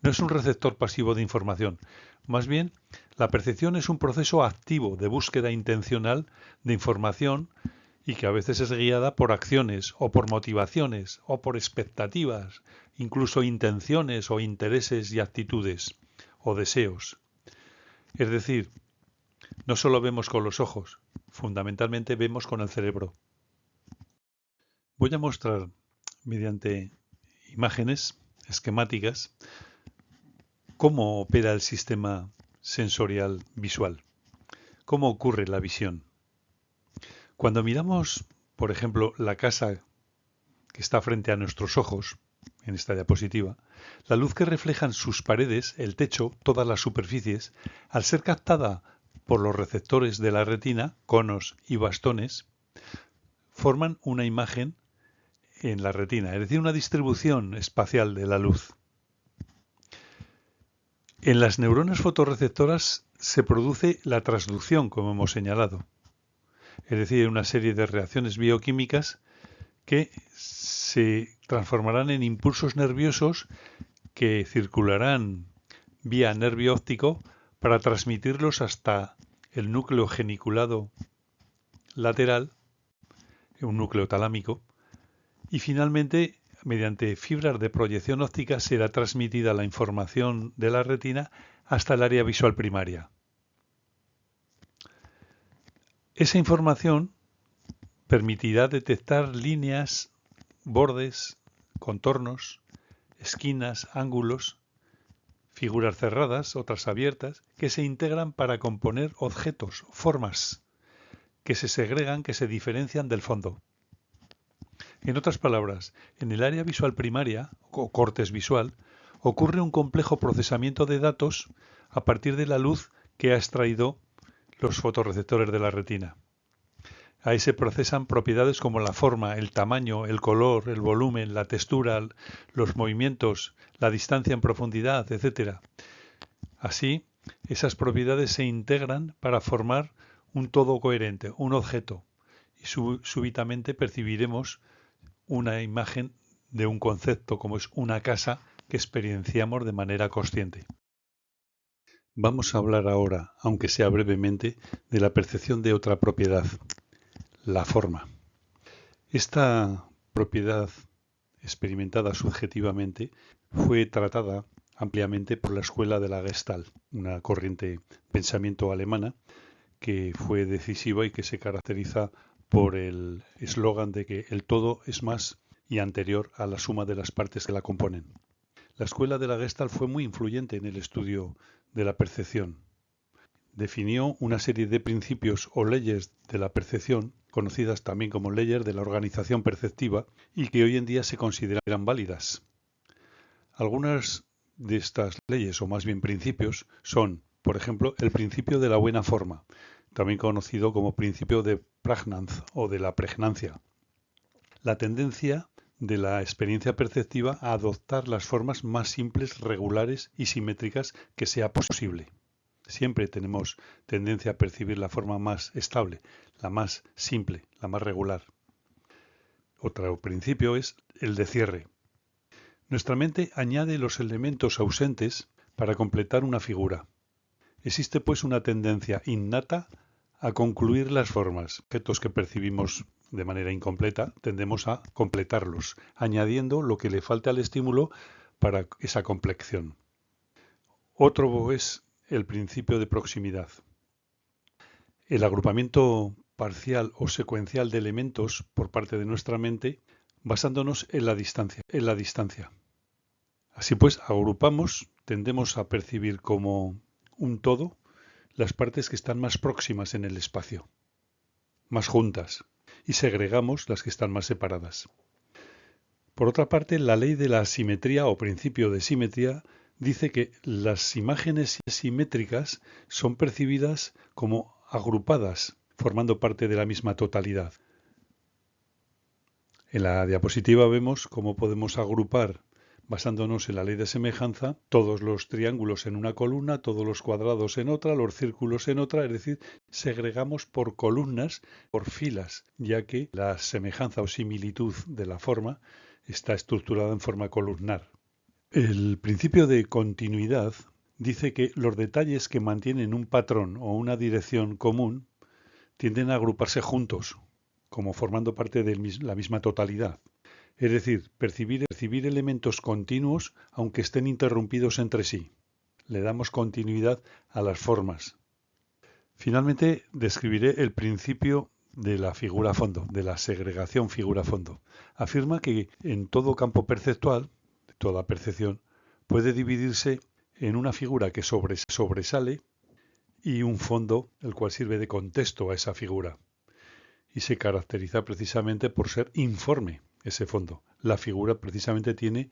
No es un receptor pasivo de información. Más bien, la percepción es un proceso activo de búsqueda intencional de información y que a veces es guiada por acciones o por motivaciones o por expectativas, incluso intenciones o intereses y actitudes o deseos. Es decir, no solo vemos con los ojos, fundamentalmente vemos con el cerebro. Voy a mostrar mediante imágenes esquemáticas cómo opera el sistema sensorial visual, cómo ocurre la visión. Cuando miramos, por ejemplo, la casa que está frente a nuestros ojos, en esta diapositiva, la luz que reflejan sus paredes, el techo, todas las superficies, al ser captada por los receptores de la retina, conos y bastones, forman una imagen en la retina, es decir, una distribución espacial de la luz. En las neuronas fotorreceptoras se produce la transducción, como hemos señalado, es decir, una serie de reacciones bioquímicas que se transformarán en impulsos nerviosos que circularán vía nervio óptico para transmitirlos hasta el núcleo geniculado lateral, un núcleo talámico, y finalmente, mediante fibras de proyección óptica, será transmitida la información de la retina hasta el área visual primaria. Esa información permitirá detectar líneas, bordes, contornos, esquinas, ángulos, figuras cerradas, otras abiertas, que se integran para componer objetos, formas, que se segregan, que se diferencian del fondo. En otras palabras, en el área visual primaria, o cortes visual, ocurre un complejo procesamiento de datos a partir de la luz que ha extraído los fotorreceptores de la retina. Ahí se procesan propiedades como la forma, el tamaño, el color, el volumen, la textura, los movimientos, la distancia en profundidad, etc. Así, esas propiedades se integran para formar un todo coherente, un objeto, y súbitamente percibiremos una imagen de un concepto como es una casa que experienciamos de manera consciente. Vamos a hablar ahora, aunque sea brevemente, de la percepción de otra propiedad, la forma. Esta propiedad experimentada subjetivamente fue tratada ampliamente por la escuela de la Gestalt, una corriente de pensamiento alemana que fue decisiva y que se caracteriza por el eslogan de que el todo es más y anterior a la suma de las partes que la componen. La escuela de la Gestalt fue muy influyente en el estudio de la percepción. Definió una serie de principios o leyes de la percepción, conocidas también como leyes de la organización perceptiva, y que hoy en día se consideran válidas. Algunas de estas leyes, o más bien principios, son, por ejemplo, el principio de la buena forma, también conocido como principio de Prägnanz o de la pregnancia. La tendencia de la experiencia perceptiva a adoptar las formas más simples, regulares y simétricas que sea posible. Siempre tenemos tendencia a percibir la forma más estable, la más simple, la más regular. Otro principio es el de cierre. Nuestra mente añade los elementos ausentes para completar una figura. Existe pues una tendencia innata a concluir las formas. Objetos que percibimos de manera incompleta, tendemos a completarlos, añadiendo lo que le falta al estímulo para esa compleción. Otro es el principio de proximidad. El agrupamiento parcial o secuencial de elementos por parte de nuestra mente basándonos en la distancia. Así pues, agrupamos, tendemos a percibir como un todo las partes que están más próximas en el espacio, más juntas, y segregamos las que están más separadas. Por otra parte, la ley de la simetría o principio de simetría dice que las imágenes simétricas son percibidas como agrupadas, formando parte de la misma totalidad. En la diapositiva vemos cómo podemos agrupar, basándonos en la ley de semejanza, todos los triángulos en una columna, todos los cuadrados en otra, los círculos en otra, es decir, segregamos por columnas, por filas, ya que la semejanza o similitud de la forma está estructurada en forma columnar. El principio de continuidad dice que los detalles que mantienen un patrón o una dirección común tienden a agruparse juntos, como formando parte de la misma totalidad. Es decir, percibir elementos continuos aunque estén interrumpidos entre sí. Le damos continuidad a las formas. Finalmente, describiré el principio de la figura-fondo, de la segregación figura-fondo. Afirma que en todo campo perceptual, toda percepción, puede dividirse en una figura que sobresale y un fondo, el cual sirve de contexto a esa figura. Y se caracteriza precisamente por ser informe ese fondo. La figura precisamente tiene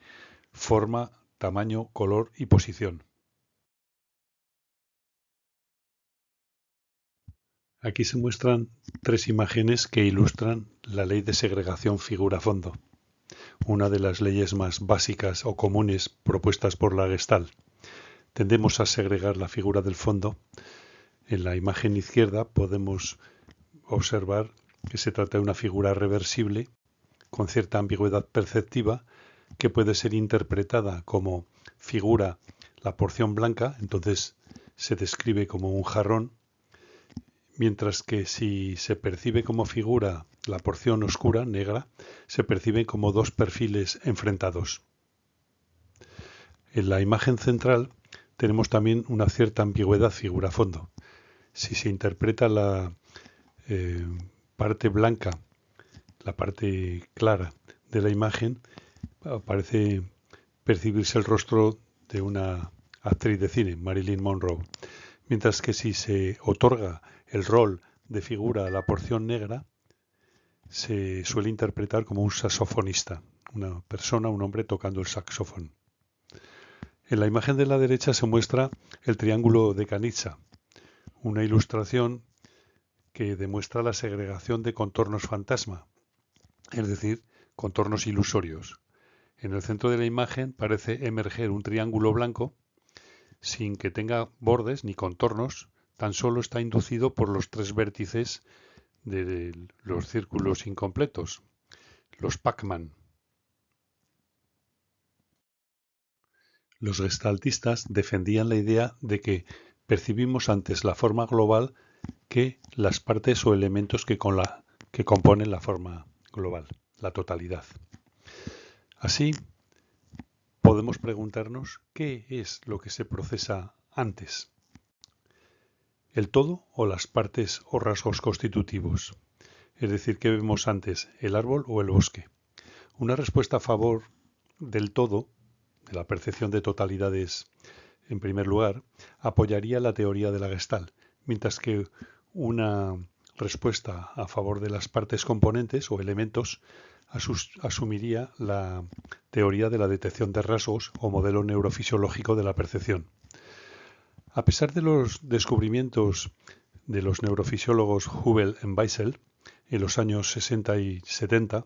forma, tamaño, color y posición. Aquí se muestran tres imágenes que ilustran la ley de segregación figura-fondo, una de las leyes más básicas o comunes propuestas por la Gestalt. Tendemos a segregar la figura del fondo. En la imagen izquierda podemos observar que se trata de una figura reversible con cierta ambigüedad perceptiva que puede ser interpretada como figura la porción blanca, entonces se describe como un jarrón, mientras que si se percibe como figura la porción oscura, negra, se percibe como dos perfiles enfrentados. En la imagen central tenemos también una cierta ambigüedad figura-fondo. Si se interpreta la parte blanca, la parte clara de la imagen, parece percibirse el rostro de una actriz de cine, Marilyn Monroe. Mientras que si se otorga el rol de figura a la porción negra, se suele interpretar como un saxofonista, una persona, un hombre tocando el saxofón. En la imagen de la derecha se muestra el triángulo de Kanitsa, una ilustración que demuestra la segregación de contornos fantasma, es decir, contornos ilusorios. En el centro de la imagen parece emerger un triángulo blanco sin que tenga bordes ni contornos, tan solo está inducido por los tres vértices de los círculos incompletos, los Pac-Man. Los gestaltistas defendían la idea de que percibimos antes la forma global que las partes o elementos que componen la forma global, la totalidad. Así, podemos preguntarnos qué es lo que se procesa antes, el todo o las partes o rasgos constitutivos. Es decir, ¿qué vemos antes, el árbol o el bosque? Una respuesta a favor del todo, de la percepción de totalidades en primer lugar, apoyaría la teoría de la Gestalt, mientras que una respuesta a favor de las partes componentes o elementos asumiría la teoría de la detección de rasgos o modelo neurofisiológico de la percepción. A pesar de los descubrimientos de los neurofisiólogos Hubel y Weissel en los años 60 y 70,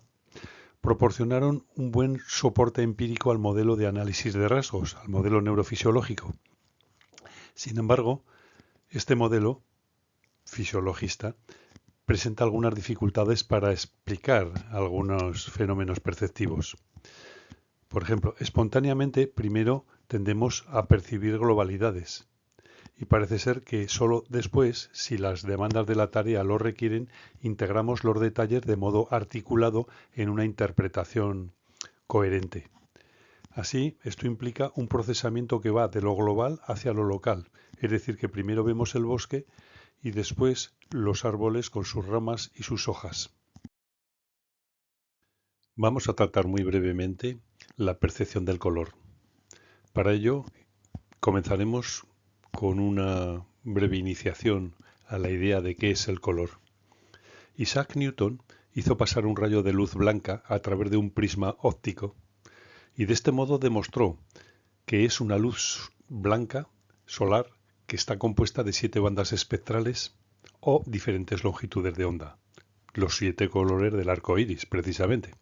proporcionaron un buen soporte empírico al modelo de análisis de rasgos, al modelo neurofisiológico. Sin embargo, este modelo fisiologista presenta algunas dificultades para explicar algunos fenómenos perceptivos. Por ejemplo, espontáneamente primero tendemos a percibir globalidades y parece ser que solo después, si las demandas de la tarea lo requieren, integramos los detalles de modo articulado en una interpretación coherente. Así, esto implica un procesamiento que va de lo global hacia lo local, es decir, que primero vemos el bosque y después los árboles con sus ramas y sus hojas. Vamos a tratar muy brevemente la percepción del color. Para ello, comenzaremos con una breve iniciación a la idea de qué es el color. Isaac Newton hizo pasar un rayo de luz blanca a través de un prisma óptico y de este modo demostró que es una luz blanca solar que está compuesta de 7 bandas espectrales o diferentes longitudes de onda, los 7 colores del arco iris, precisamente.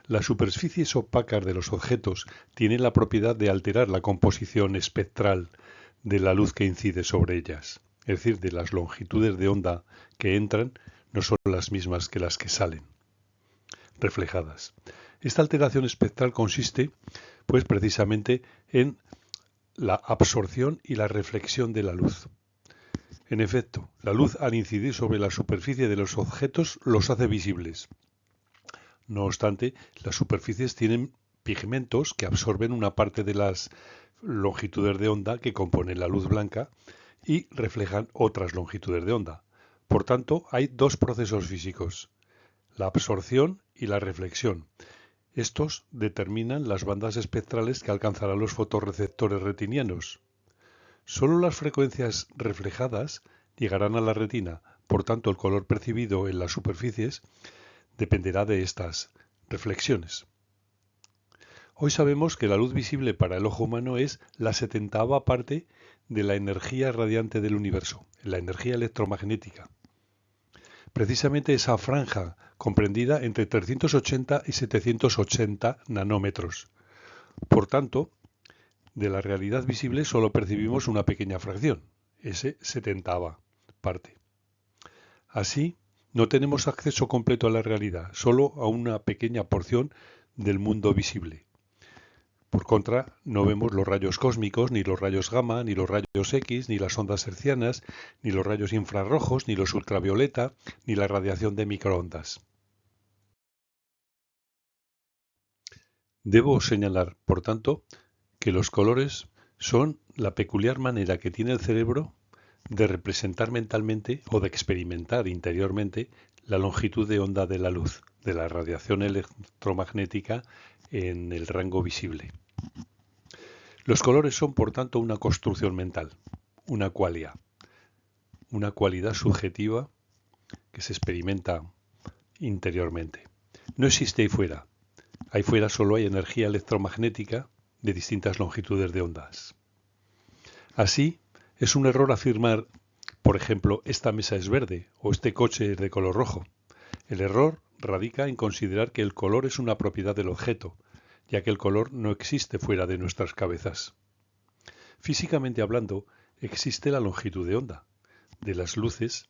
Las superficies opacas de los objetos tienen la propiedad de alterar la composición espectral de la luz que incide sobre ellas, es decir, de las longitudes de onda que entran no son las mismas que las que salen, reflejadas. Esta alteración espectral consiste, pues, precisamente en la absorción y la reflexión de la luz. En efecto, la luz al incidir sobre la superficie de los objetos los hace visibles. No obstante, las superficies tienen pigmentos que absorben una parte de las longitudes de onda que componen la luz blanca y reflejan otras longitudes de onda. Por tanto, hay 2 procesos físicos, la absorción y la reflexión. Estos determinan las bandas espectrales que alcanzarán los fotorreceptores retinianos. Solo las frecuencias reflejadas llegarán a la retina, por tanto el color percibido en las superficies dependerá de estas reflexiones. Hoy sabemos que la luz visible para el ojo humano es la 70ª parte de la energía radiante del universo, la energía electromagnética. Precisamente esa franja comprendida entre 380 y 780 nanómetros. Por tanto, de la realidad visible solo percibimos una pequeña fracción, ese 70ª parte. Así, no tenemos acceso completo a la realidad, solo a una pequeña porción del mundo visible. Por contra, no vemos los rayos cósmicos, ni los rayos gamma, ni los rayos X, ni las ondas hertzianas, ni los rayos infrarrojos, ni los ultravioleta, ni la radiación de microondas. Debo señalar, por tanto, que los colores son la peculiar manera que tiene el cerebro de representar mentalmente o de experimentar interiormente la longitud de onda de la luz, de la radiación electromagnética en el rango visible. Los colores son, por tanto, una construcción mental, una qualia, una cualidad subjetiva que se experimenta interiormente. No existe ahí fuera. Ahí fuera solo hay energía electromagnética de distintas longitudes de ondas. Así, es un error afirmar, por ejemplo, esta mesa es verde o este coche es de color rojo. El error radica en considerar que el color es una propiedad del objeto, ya que el color no existe fuera de nuestras cabezas. Físicamente hablando, existe la longitud de onda de las luces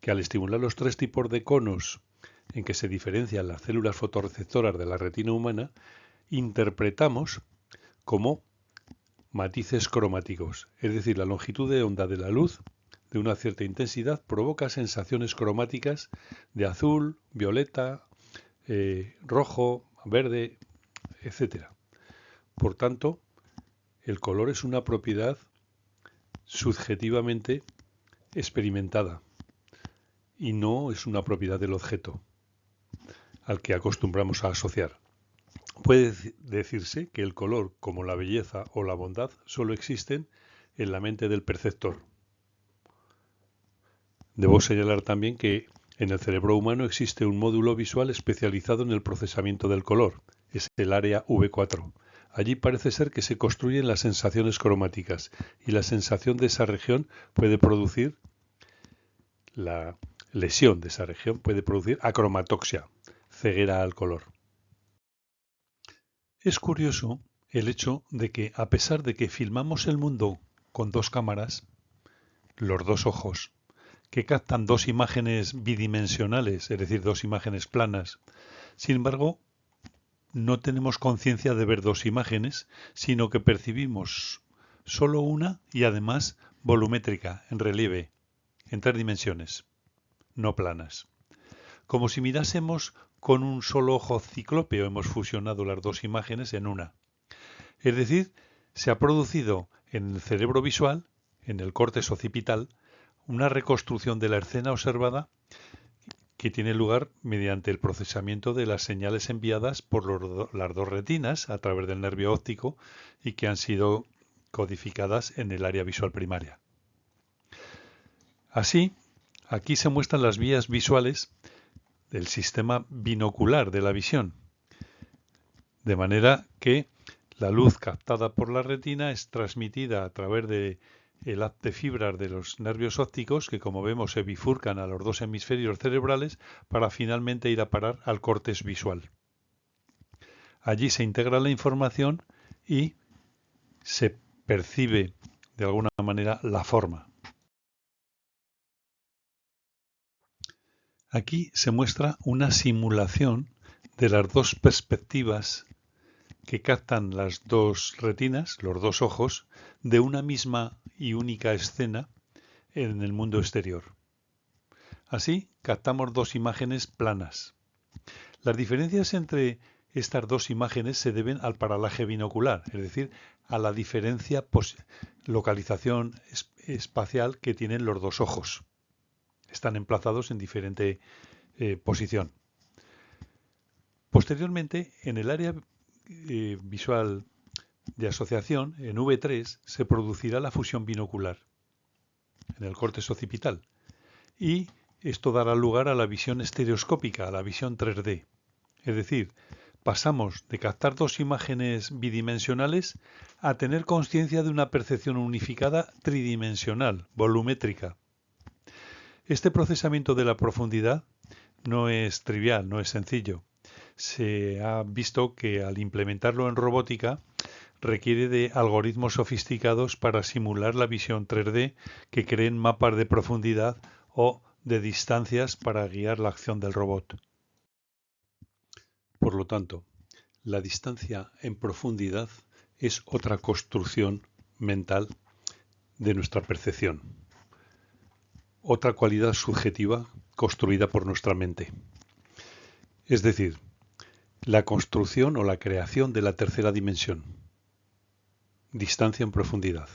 que al estimular los 3 tipos de conos en que se diferencian las células fotorreceptoras de la retina humana, interpretamos como matices cromáticos, es decir, la longitud de onda de la luz de una cierta intensidad provoca sensaciones cromáticas de azul, violeta, rojo, verde, etc. Por tanto, el color es una propiedad subjetivamente experimentada y no es una propiedad del objeto al que acostumbramos a asociar. Puede decirse que el color, como la belleza o la bondad, solo existen en la mente del perceptor. Debo señalar también que en el cerebro humano existe un módulo visual especializado en el procesamiento del color, es el área V4. Allí parece ser que se construyen las sensaciones cromáticas y la sensación de esa región puede producir, la lesión de esa región puede producir acromatoxia, ceguera al color. Es curioso el hecho de que, a pesar de que filmamos el mundo con dos cámaras, los dos ojos, que captan dos imágenes bidimensionales, es decir, dos imágenes planas, sin embargo, no tenemos conciencia de ver dos imágenes, sino que percibimos solo una y además volumétrica, en relieve, en 3 dimensiones, no planas. Como si mirásemos con un solo ojo ciclópeo, hemos fusionado las dos imágenes en una. Es decir, se ha producido en el cerebro visual, en el córtex occipital, una reconstrucción de la escena observada que tiene lugar mediante el procesamiento de las señales enviadas por las dos retinas a través del nervio óptico y que han sido codificadas en el área visual primaria. Así, aquí se muestran las vías visuales del sistema binocular de la visión, de manera que la luz captada por la retina es transmitida a través de el haz de fibras de los nervios ópticos que, como vemos, se bifurcan a los dos hemisferios cerebrales para finalmente ir a parar al córtex visual. Allí se integra la información y se percibe de alguna manera la forma. Aquí se muestra una simulación de las dos perspectivas que captan las dos retinas, los dos ojos, de una misma y única escena en el mundo exterior. Así, captamos dos imágenes planas. Las diferencias entre estas dos imágenes se deben al paralaje binocular, es decir, a la diferencia localización espacial que tienen los dos ojos. Están emplazados en diferente posición. Posteriormente, en el área visual de asociación, en V3, se producirá la fusión binocular en el córtex occipital y esto dará lugar a la visión estereoscópica, a la visión 3D. Es decir, pasamos de captar dos imágenes bidimensionales a tener conciencia de una percepción unificada tridimensional, volumétrica. Este procesamiento de la profundidad no es trivial, no es sencillo. Se ha visto que al implementarlo en robótica requiere de algoritmos sofisticados para simular la visión 3D que creen mapas de profundidad o de distancias para guiar la acción del robot. Por lo tanto, la distancia en profundidad es otra construcción mental de nuestra percepción, otra cualidad subjetiva construida por nuestra mente. Es decir, la construcción o la creación de la tercera dimensión, distancia en profundidad,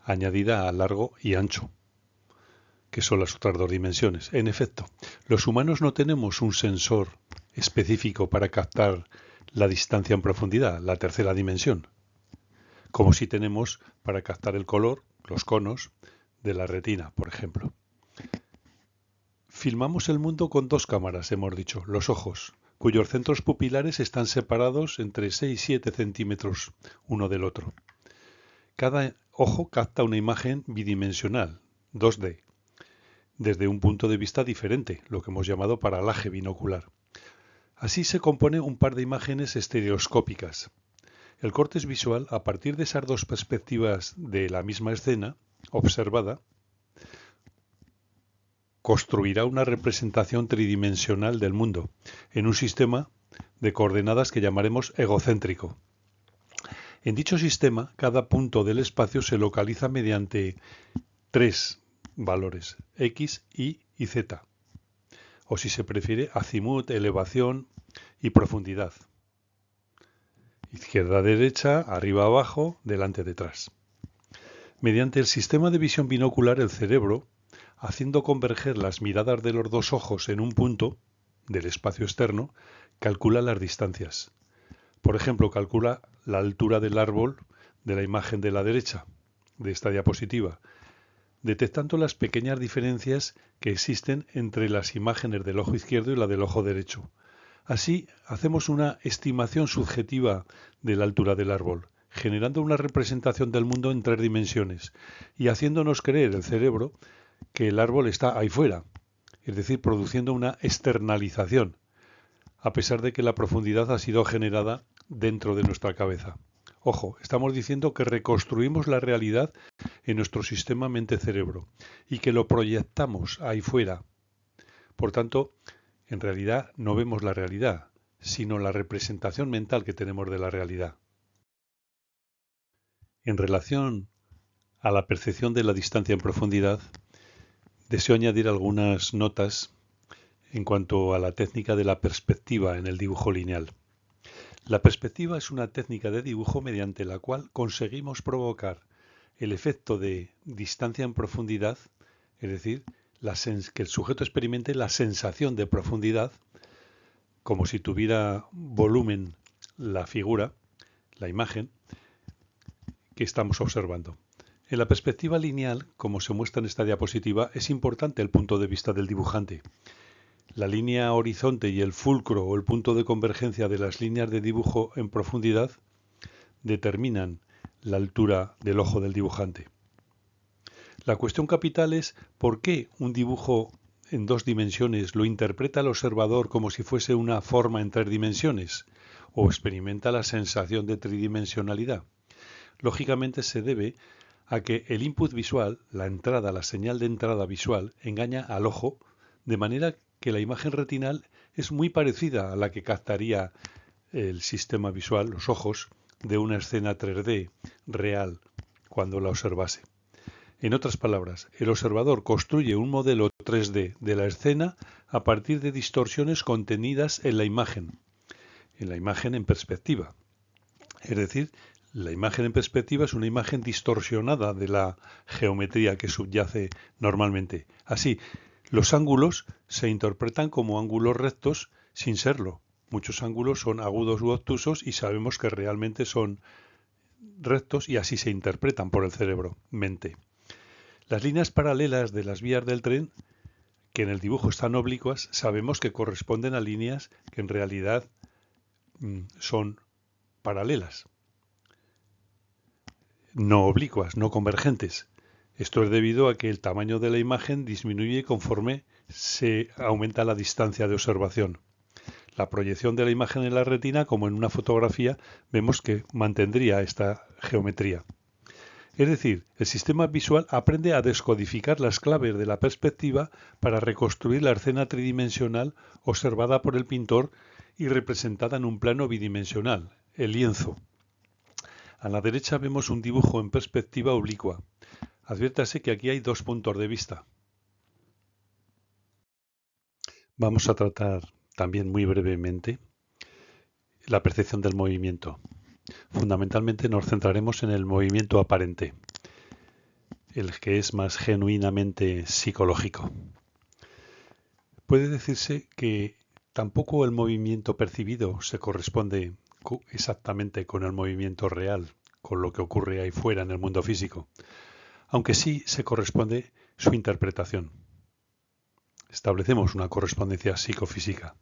añadida a largo y ancho, que son las otras dos dimensiones. En efecto, los humanos no tenemos un sensor específico para captar la distancia en profundidad, la tercera dimensión, como si tenemos para captar el color, los conos de la retina, por ejemplo. Filmamos el mundo con dos cámaras, hemos dicho, los ojos, cuyos centros pupilares están separados entre 6 y 7 centímetros uno del otro. Cada ojo capta una imagen bidimensional, 2D, desde un punto de vista diferente, lo que hemos llamado paralaje binocular. Así se compone un par de imágenes estereoscópicas. El córtex visual, a partir de esas dos perspectivas de la misma escena observada, construirá una representación tridimensional del mundo en un sistema de coordenadas que llamaremos egocéntrico. En dicho sistema, cada punto del espacio se localiza mediante tres valores, X, Y y Z, o si se prefiere, azimut, elevación y profundidad. izquierda-derecha, arriba-abajo, delante-detrás. Mediante el sistema de visión binocular, el cerebro, haciendo converger las miradas de los dos ojos en un punto del espacio externo, calcula las distancias. Por ejemplo, calcula la altura del árbol de la imagen de la derecha, de esta diapositiva, detectando las pequeñas diferencias que existen entre las imágenes del ojo izquierdo y la del ojo derecho. Así, hacemos una estimación subjetiva de la altura del árbol, generando una representación del mundo en 3 dimensiones y haciéndonos creer el cerebro que el árbol está ahí fuera, es decir, produciendo una externalización, a pesar de que la profundidad ha sido generada dentro de nuestra cabeza. Ojo, estamos diciendo que reconstruimos la realidad en nuestro sistema mente-cerebro y que lo proyectamos ahí fuera. Por tanto, en realidad no vemos la realidad, sino la representación mental que tenemos de la realidad. En relación a la percepción de la distancia en profundidad, deseo añadir algunas notas en cuanto a la técnica de la perspectiva en el dibujo lineal. La perspectiva es una técnica de dibujo mediante la cual conseguimos provocar el efecto de distancia en profundidad, es decir, que el sujeto experimente la sensación de profundidad, como si tuviera volumen la figura, la imagen que estamos observando. En la perspectiva lineal, como se muestra en esta diapositiva, es importante el punto de vista del dibujante. La línea horizonte y el fulcro o el punto de convergencia de las líneas de dibujo en profundidad determinan la altura del ojo del dibujante. La cuestión capital es por qué un dibujo en 2 dimensiones lo interpreta el observador como si fuese una forma en 3 dimensiones o experimenta la sensación de tridimensionalidad. Lógicamente se debe a que el input visual, la señal de entrada visual, engaña al ojo de manera que la imagen retinal es muy parecida a la que captaría el sistema visual, los ojos, de una escena 3D real cuando la observase. En otras palabras, el observador construye un modelo 3D de la escena a partir de distorsiones contenidas en la imagen en perspectiva. Es decir, la imagen en perspectiva es una imagen distorsionada de la geometría que subyace normalmente. Así, los ángulos se interpretan como ángulos rectos sin serlo. Muchos ángulos son agudos u obtusos y sabemos que realmente son rectos y así se interpretan por el cerebro, mente. Las líneas paralelas de las vías del tren, que en el dibujo están oblicuas, sabemos que corresponden a líneas que en realidad son paralelas, no oblicuas, no convergentes. Esto es debido a que el tamaño de la imagen disminuye conforme se aumenta la distancia de observación. La proyección de la imagen en la retina, como en una fotografía, vemos que mantendría esta geometría. Es decir, el sistema visual aprende a descodificar las claves de la perspectiva para reconstruir la escena tridimensional observada por el pintor y representada en un plano bidimensional, el lienzo. A la derecha vemos un dibujo en perspectiva oblicua. Adviértase que aquí hay 2 puntos de vista. Vamos a tratar también muy brevemente la percepción del movimiento. Fundamentalmente nos centraremos en el movimiento aparente, el que es más genuinamente psicológico. Puede decirse que tampoco el movimiento percibido se corresponde exactamente con el movimiento real, con lo que ocurre ahí fuera en el mundo físico, aunque sí se corresponde su interpretación. Establecemos una correspondencia psicofísica.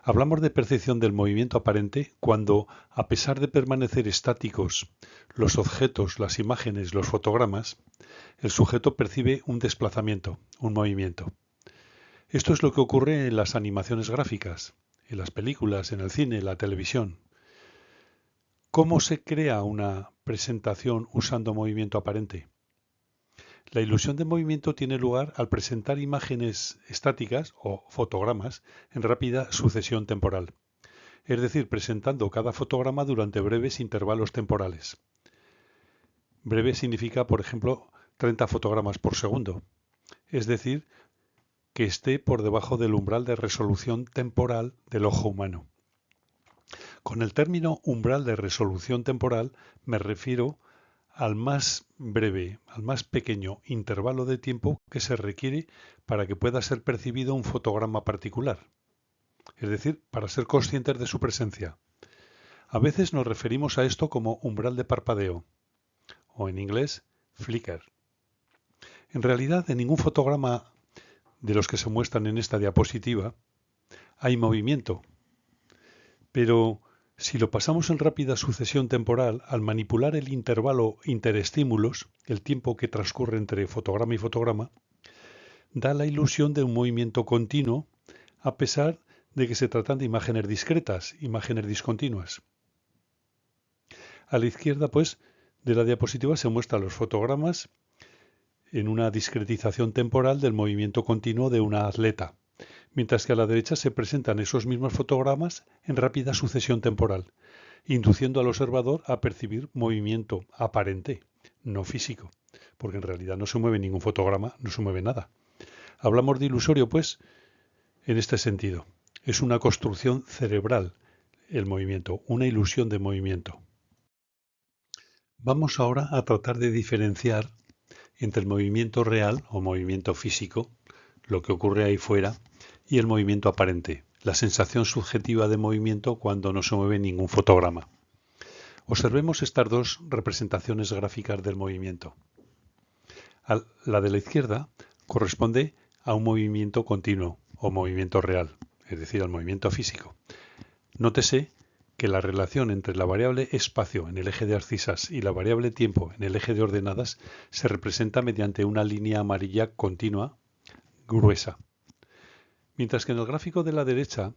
Hablamos de percepción del movimiento aparente cuando, a pesar de permanecer estáticos los objetos, las imágenes, los fotogramas, el sujeto percibe un desplazamiento, un movimiento. Esto es lo que ocurre en las animaciones gráficas, en las películas, en el cine, en la televisión. ¿Cómo se crea una presentación usando movimiento aparente? La ilusión de movimiento tiene lugar al presentar imágenes estáticas o fotogramas en rápida sucesión temporal, es decir, presentando cada fotograma durante breves intervalos temporales. Breve significa, por ejemplo, 30 fotogramas por segundo, es decir, que esté por debajo del umbral de resolución temporal del ojo humano. Con el término umbral de resolución temporal me refiero al más breve, al más pequeño intervalo de tiempo que se requiere para que pueda ser percibido un fotograma particular, es decir, para ser conscientes de su presencia. A veces nos referimos a esto como umbral de parpadeo, o en inglés, flicker. En realidad, en ningún fotograma de los que se muestran en esta diapositiva hay movimiento, pero si lo pasamos en rápida sucesión temporal, al manipular el intervalo interestímulos, el tiempo que transcurre entre fotograma y fotograma, da la ilusión de un movimiento continuo, a pesar de que se tratan de imágenes discretas, imágenes discontinuas. A la izquierda, pues, de la diapositiva se muestran los fotogramas en una discretización temporal del movimiento continuo de una atleta, mientras que a la derecha se presentan esos mismos fotogramas en rápida sucesión temporal, induciendo al observador a percibir movimiento aparente, no físico, porque en realidad no se mueve ningún fotograma, no se mueve nada. Hablamos de ilusorio, pues, en este sentido. Es una construcción cerebral el movimiento, una ilusión de movimiento. Vamos ahora a tratar de diferenciar entre el movimiento real o movimiento físico, lo que ocurre ahí fuera, y el movimiento aparente, la sensación subjetiva de movimiento cuando no se mueve ningún fotograma. Observemos estas dos representaciones gráficas del movimiento. La de la izquierda corresponde a un movimiento continuo o movimiento real, es decir, al movimiento físico. Nótese que la relación entre la variable espacio en el eje de abscisas y la variable tiempo en el eje de ordenadas se representa mediante una línea amarilla continua, gruesa. Mientras que en el gráfico de la derecha,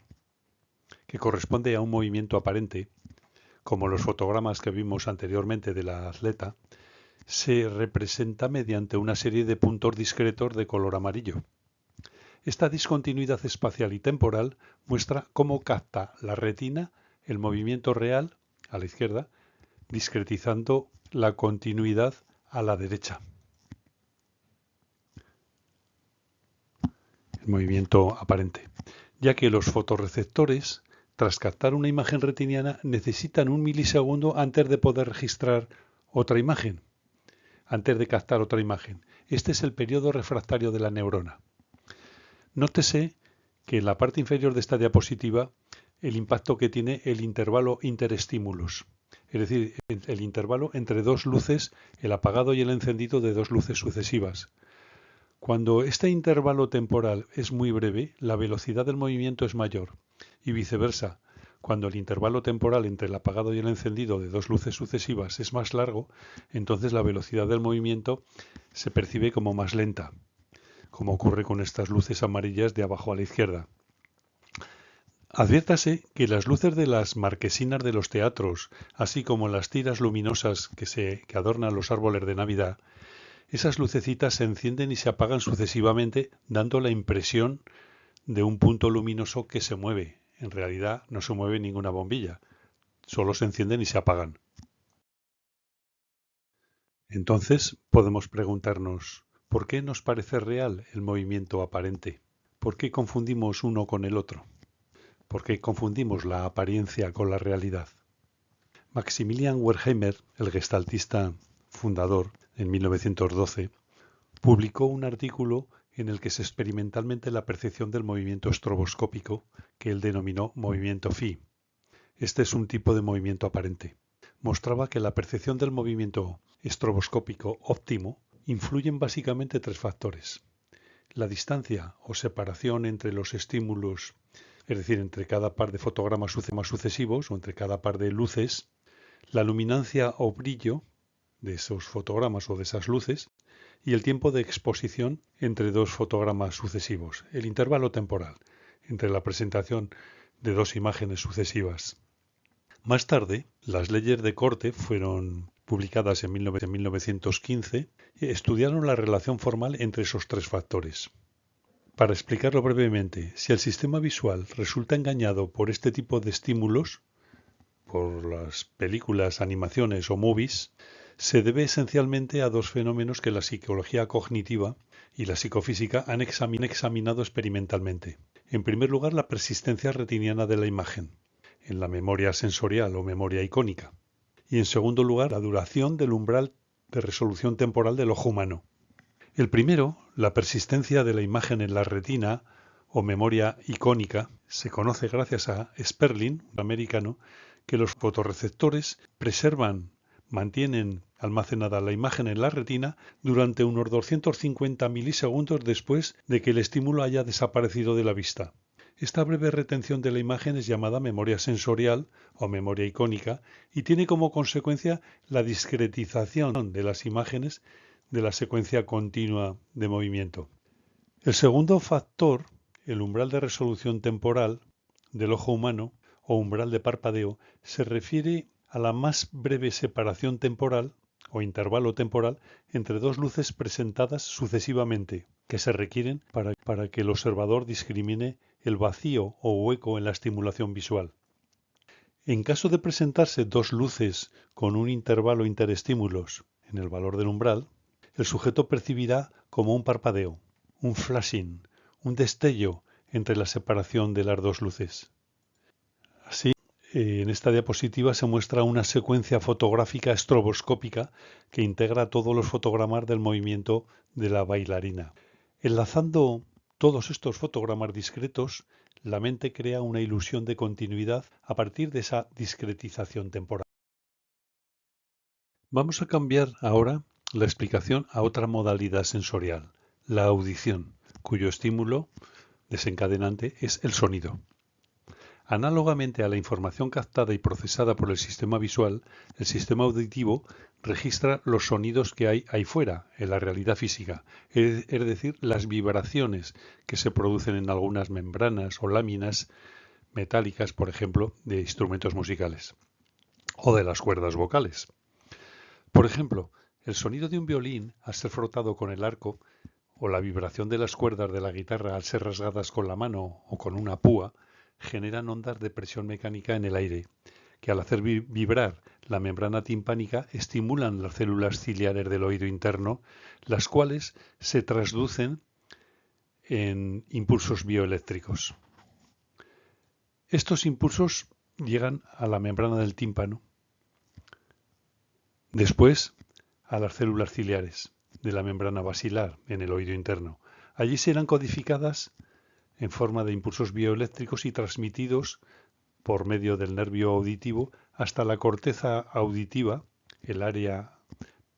que corresponde a un movimiento aparente, como los fotogramas que vimos anteriormente de la atleta, se representa mediante una serie de puntos discretos de color amarillo. Esta discontinuidad espacial y temporal muestra cómo capta la retina el movimiento real a la izquierda, discretizando la continuidad a la derecha. El movimiento aparente, ya que los fotorreceptores, tras captar una imagen retiniana, necesitan un milisegundo antes de poder registrar otra imagen, antes de captar otra imagen. Este es el periodo refractario de la neurona. Nótese que en la parte inferior de esta diapositiva el impacto que tiene el intervalo interestímulos, es decir, el intervalo entre dos luces, el apagado y el encendido de dos luces sucesivas. Cuando este intervalo temporal es muy breve, la velocidad del movimiento es mayor, y viceversa. Cuando el intervalo temporal entre el apagado y el encendido de dos luces sucesivas es más largo, entonces la velocidad del movimiento se percibe como más lenta, como ocurre con estas luces amarillas de abajo a la izquierda. Adviértase que las luces de las marquesinas de los teatros, así como las tiras luminosas que adornan los árboles de Navidad, esas lucecitas se encienden y se apagan sucesivamente, dando la impresión de un punto luminoso que se mueve. En realidad no se mueve ninguna bombilla, solo se encienden y se apagan. Entonces podemos preguntarnos, ¿por qué nos parece real el movimiento aparente? ¿Por qué confundimos uno con el otro? ¿Por qué confundimos la apariencia con la realidad? Maximilian Wertheimer, el gestaltista fundador, en 1912, publicó un artículo en el que se experimentalmente la percepción del movimiento estroboscópico, que él denominó movimiento phi. Este es un tipo de movimiento aparente. Mostraba que la percepción del movimiento estroboscópico óptimo influyen básicamente tres factores: la distancia o separación entre los estímulos, es decir, entre cada par de fotogramas sucesivos o entre cada par de luces, la luminancia o brillo de esos fotogramas o de esas luces, y el tiempo de exposición entre dos fotogramas sucesivos, el intervalo temporal entre la presentación de dos imágenes sucesivas. Más tarde, las leyes de Corte fueron publicadas en 1915 y estudiaron la relación formal entre esos tres factores. Para explicarlo brevemente, si el sistema visual resulta engañado por este tipo de estímulos, por las películas, animaciones o movies, se debe esencialmente a dos fenómenos que la psicología cognitiva y la psicofísica han examinado experimentalmente. En primer lugar, la persistencia retiniana de la imagen. en la memoria sensorial o memoria icónica. Y en segundo lugar, la duración del umbral de resolución temporal del ojo humano. El primero, la persistencia de la imagen en la retina o memoria icónica, se conoce gracias a Sperling, un americano, que los fotorreceptores mantienen almacenada la imagen en la retina durante unos 250 milisegundos después de que el estímulo haya desaparecido de la vista. Esta breve retención de la imagen es llamada memoria sensorial o memoria icónica y tiene como consecuencia la discretización de las imágenes de la secuencia continua de movimiento. El segundo factor, el umbral de resolución temporal del ojo humano o umbral de parpadeo, se refiere a la más breve separación temporal o intervalo temporal entre dos luces presentadas sucesivamente, que se requieren para que el observador discrimine el vacío o hueco en la estimulación visual. En caso de presentarse dos luces con un intervalo interestímulos en el valor del umbral, el sujeto percibirá como un parpadeo, un flashing, un destello entre la separación de las dos luces. Así, en esta diapositiva se muestra una secuencia fotográfica estroboscópica que integra todos los fotogramas del movimiento de la bailarina. Enlazando todos estos fotogramas discretos, la mente crea una ilusión de continuidad a partir de esa discretización temporal. Vamos a cambiar ahora la explicación a otra modalidad sensorial, la audición, cuyo estímulo desencadenante es el sonido. Análogamente a la información captada y procesada por el sistema visual, el sistema auditivo registra los sonidos que hay ahí fuera, en la realidad física, es decir, las vibraciones que se producen en algunas membranas o láminas metálicas, por ejemplo, de instrumentos musicales o de las cuerdas vocales. Por ejemplo, el sonido de un violín al ser frotado con el arco o la vibración de las cuerdas de la guitarra al ser rasgadas con la mano o con una púa generan ondas de presión mecánica en el aire, que al hacer vibrar la membrana timpánica estimulan las células ciliares del oído interno, las cuales se traducen en impulsos bioeléctricos. Estos impulsos llegan a la membrana del tímpano, después a las células ciliares de la membrana basilar en el oído interno. Allí serán codificadas en forma de impulsos bioeléctricos y transmitidos por medio del nervio auditivo hasta la corteza auditiva, el área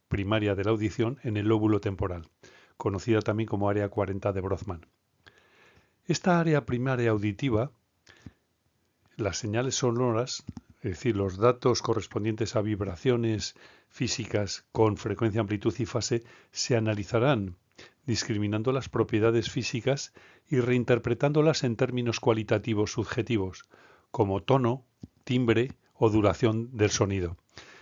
primaria de la audición, en el lóbulo temporal, conocida también como área 40 de Brodmann. Esta área primaria auditiva, las señales sonoras, es decir, los datos correspondientes a vibraciones físicas con frecuencia, amplitud y fase, se analizarán discriminando las propiedades físicas y reinterpretándolas en términos cualitativos subjetivos, como tono, timbre o duración del sonido.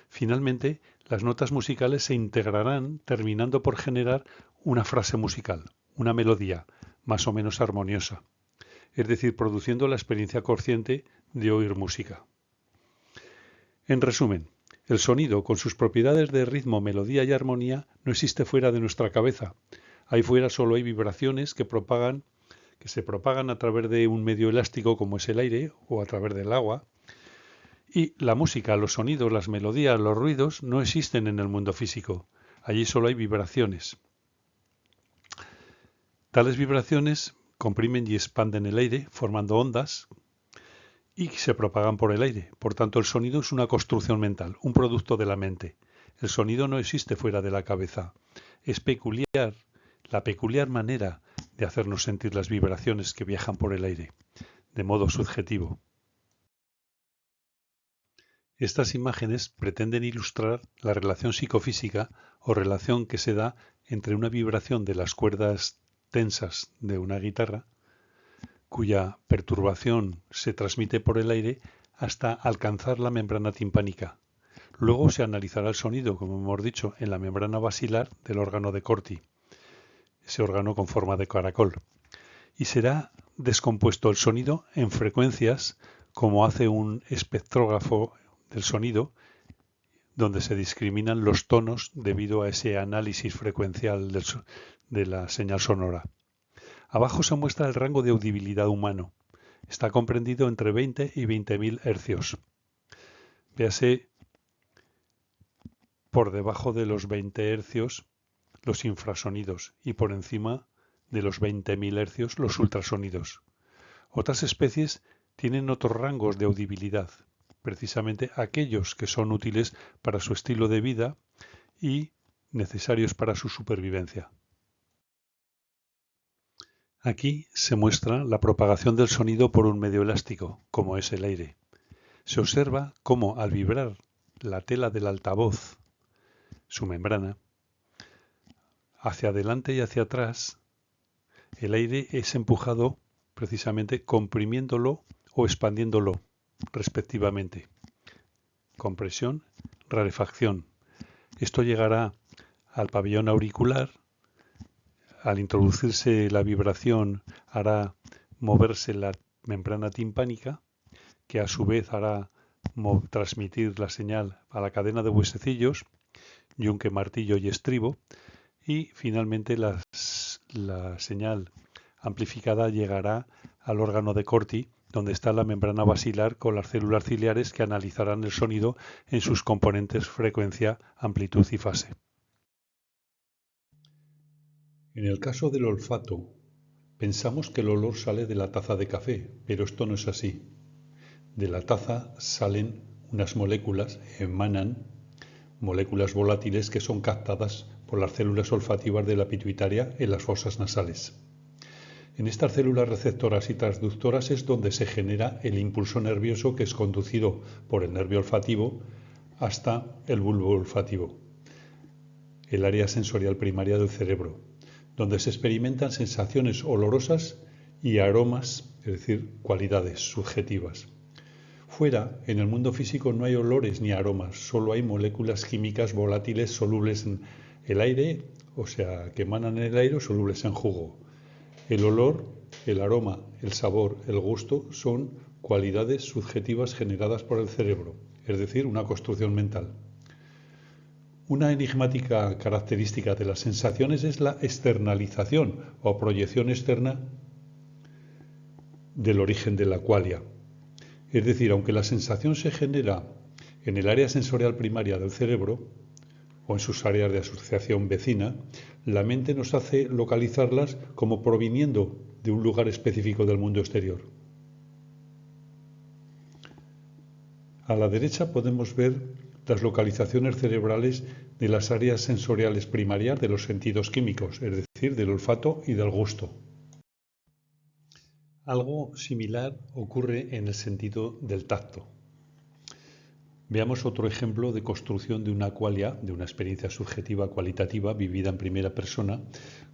Finalmente, las notas musicales se integrarán terminando por generar una frase musical, una melodía, más o menos armoniosa, es decir, produciendo la experiencia consciente de oír música. En resumen, el sonido, con sus propiedades de ritmo, melodía y armonía, no existe fuera de nuestra cabeza. Ahí fuera solo hay vibraciones que se propagan a través de un medio elástico como es el aire o a través del agua. Y la música, los sonidos, las melodías, los ruidos no existen en el mundo físico. Allí solo hay vibraciones. Tales vibraciones comprimen y expanden el aire formando ondas y se propagan por el aire. Por tanto, el sonido es una construcción mental, un producto de la mente. El sonido no existe fuera de la cabeza. Es peculiar, la peculiar manera de hacernos sentir las vibraciones que viajan por el aire, de modo subjetivo. Estas imágenes pretenden ilustrar la relación psicofísica o relación que se da entre una vibración de las cuerdas tensas de una guitarra, cuya perturbación se transmite por el aire hasta alcanzar la membrana timpánica. Luego se analizará el sonido, como hemos dicho, en la membrana basilar del órgano de Corti, ese órgano con forma de caracol, y será descompuesto el sonido en frecuencias como hace un espectrógrafo del sonido, donde se discriminan los tonos debido a ese análisis frecuencial de la señal sonora. Abajo se muestra el rango de audibilidad humano. está comprendido entre 20 y 20.000 hercios. Véase por debajo de los 20 hercios los infrasonidos y por encima de los 20.000 hercios los ultrasonidos. Otras especies tienen otros rangos de audibilidad, precisamente aquellos que son útiles para su estilo de vida y necesarios para su supervivencia. Aquí se muestra la propagación del sonido por un medio elástico, como es el aire. Se observa cómo al vibrar la tela del altavoz, su membrana, hacia adelante y hacia atrás, el aire es empujado precisamente comprimiéndolo o expandiéndolo, respectivamente. Compresión, rarefacción. Esto llegará al pabellón auricular. Al introducirse la vibración hará moverse la membrana timpánica, que a su vez hará transmitir la señal a la cadena de huesecillos, yunque, martillo y estribo, y finalmente la señal amplificada llegará al órgano de Corti, donde está la membrana basilar con las células ciliares que analizarán el sonido en sus componentes frecuencia, amplitud y fase. En el caso del olfato, pensamos que el olor sale de la taza de café, pero esto no es así. De la taza salen unas moléculas, emanan moléculas volátiles que son captadas por las células olfativas de la pituitaria en las fosas nasales. En estas células receptoras y transductoras es donde se genera el impulso nervioso que es conducido por el nervio olfativo hasta el bulbo olfativo, el área sensorial primaria del cerebro, donde se experimentan sensaciones olorosas y aromas, es decir, cualidades subjetivas. Fuera, en el mundo físico, no hay olores ni aromas, solo hay moléculas químicas volátiles solubles en el aire, o sea, que emanan en el aire o solubles en jugo. El olor, el aroma, el sabor, el gusto son cualidades subjetivas generadas por el cerebro, es decir, una construcción mental. Una enigmática característica de las sensaciones es la externalización o proyección externa del origen de la qualia. Es decir, aunque la sensación se genera en el área sensorial primaria del cerebro o en sus áreas de asociación vecina, la mente nos hace localizarlas como proviniendo de un lugar específico del mundo exterior. A la derecha podemos ver las localizaciones cerebrales de las áreas sensoriales primarias de los sentidos químicos, es decir, del olfato y del gusto. Algo similar ocurre en el sentido del tacto. Veamos otro ejemplo de construcción de una qualia, de una experiencia subjetiva cualitativa vivida en primera persona,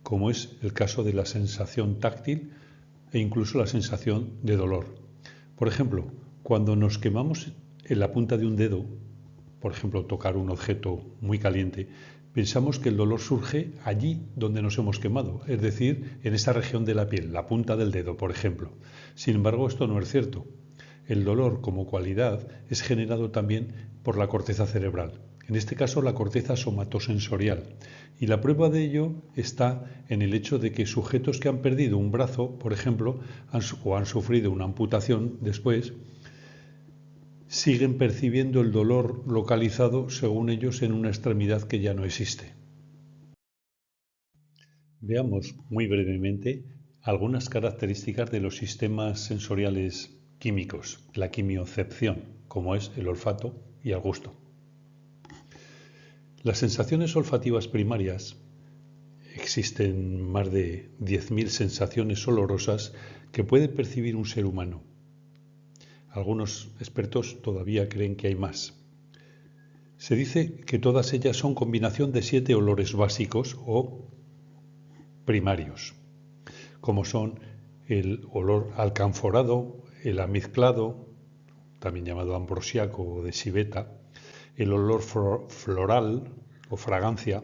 como es el caso de la sensación táctil e incluso la sensación de dolor. Por ejemplo, cuando nos quemamos en la punta de un dedo, por ejemplo, tocar un objeto muy caliente, pensamos que el dolor surge allí donde nos hemos quemado, es decir, en esa región de la piel, la punta del dedo, por ejemplo. Sin embargo, esto no es cierto. El dolor como cualidad es generado también por la corteza cerebral, en este caso la corteza somatosensorial. Y la prueba de ello está en el hecho de que sujetos que han perdido un brazo, por ejemplo, o han sufrido una amputación después, siguen percibiendo el dolor localizado, según ellos, en una extremidad que ya no existe. Veamos muy brevemente algunas características de los sistemas sensoriales químicos, la quimiocepción, como es el olfato y el gusto. Las sensaciones olfativas primarias, existen más de 10.000 sensaciones olorosas que puede percibir un ser humano. Algunos expertos todavía creen que hay más. Se dice que todas ellas son combinación de 7 olores básicos o primarios, como son el olor alcanforado, el amizclado, también llamado ambrosiaco o de civeta, el olor floral o fragancia,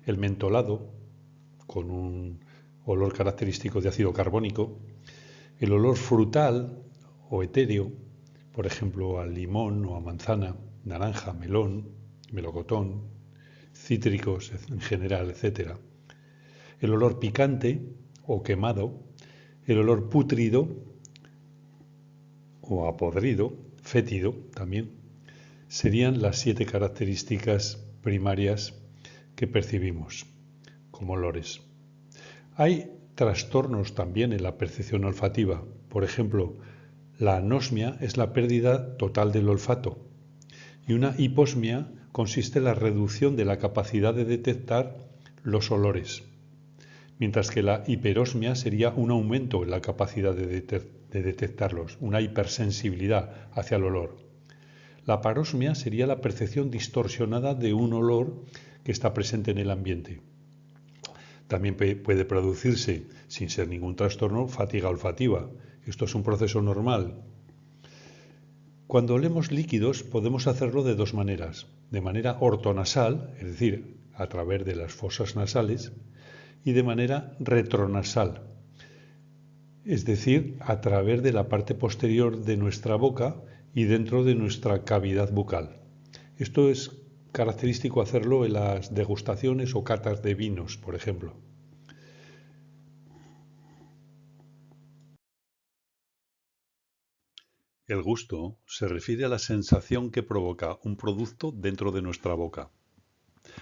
el mentolado, con un olor característico de ácido carbónico, el olor frutal o etéreo, por ejemplo al limón o a manzana, naranja, melón, melocotón, cítricos en general, etc. El olor picante o quemado, el olor pútrido, o a podrido, fétido también, serían las 7 características primarias que percibimos como olores. Hay trastornos también en la percepción olfativa. Por ejemplo, la anosmia es la pérdida total del olfato y una hiposmia consiste en la reducción de la capacidad de detectar los olores, mientras que la hiperosmia sería un aumento en la capacidad de detectarlos, una hipersensibilidad hacia el olor. La parosmia sería la percepción distorsionada de un olor que está presente en el ambiente. También puede producirse, sin ser ningún trastorno, fatiga olfativa. Esto es un proceso normal. Cuando olemos líquidos podemos hacerlo de dos maneras. De manera ortonasal, es decir, a través de las fosas nasales, y de manera retronasal, es decir, a través de la parte posterior de nuestra boca y dentro de nuestra cavidad bucal. Esto es característico hacerlo en las degustaciones o catas de vinos, por ejemplo. El gusto se refiere a la sensación que provoca un producto dentro de nuestra boca.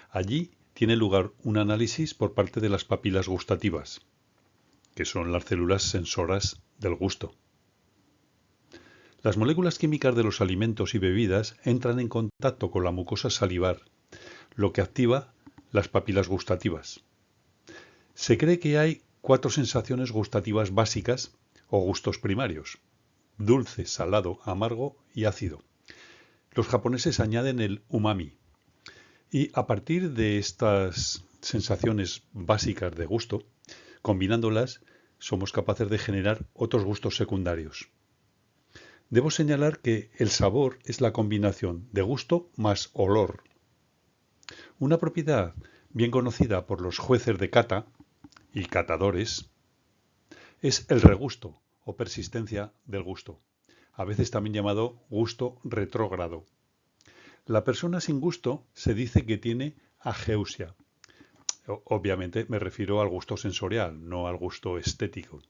Allí tiene lugar un análisis por parte de las papilas gustativas, que son las células sensoras del gusto. Las moléculas químicas de los alimentos y bebidas entran en contacto con la mucosa salivar, lo que activa las papilas gustativas. Se cree que hay 4 sensaciones gustativas básicas o gustos primarios: dulce, salado, amargo y ácido. Los japoneses añaden el umami. Y a partir de estas sensaciones básicas de gusto, combinándolas, somos capaces de generar otros gustos secundarios. Debo señalar que el sabor es la combinación de gusto más olor. Una propiedad bien conocida por los jueces de cata y catadores es el regusto o persistencia del gusto, a veces también llamado gusto retrógrado. La persona sin gusto se dice que tiene ageusia. Obviamente me refiero al gusto sensorial, no al gusto estético.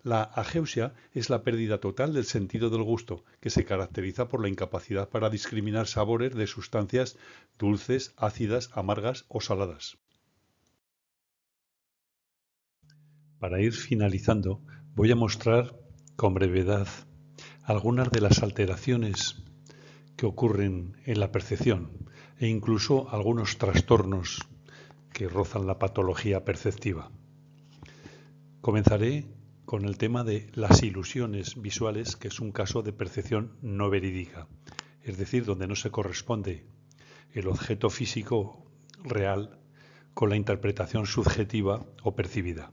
La ageusia es la pérdida total del sentido del gusto, que se caracteriza por la incapacidad para discriminar sabores de sustancias dulces, ácidas, amargas o saladas. Para ir finalizando, voy a mostrar con brevedad algunas de las alteraciones que ocurren en la percepción e incluso algunos trastornos que rozan la patología perceptiva. Comenzaré con el tema de las ilusiones visuales, que es un caso de percepción no verídica, es decir, donde no se corresponde el objeto físico real con la interpretación subjetiva o percibida.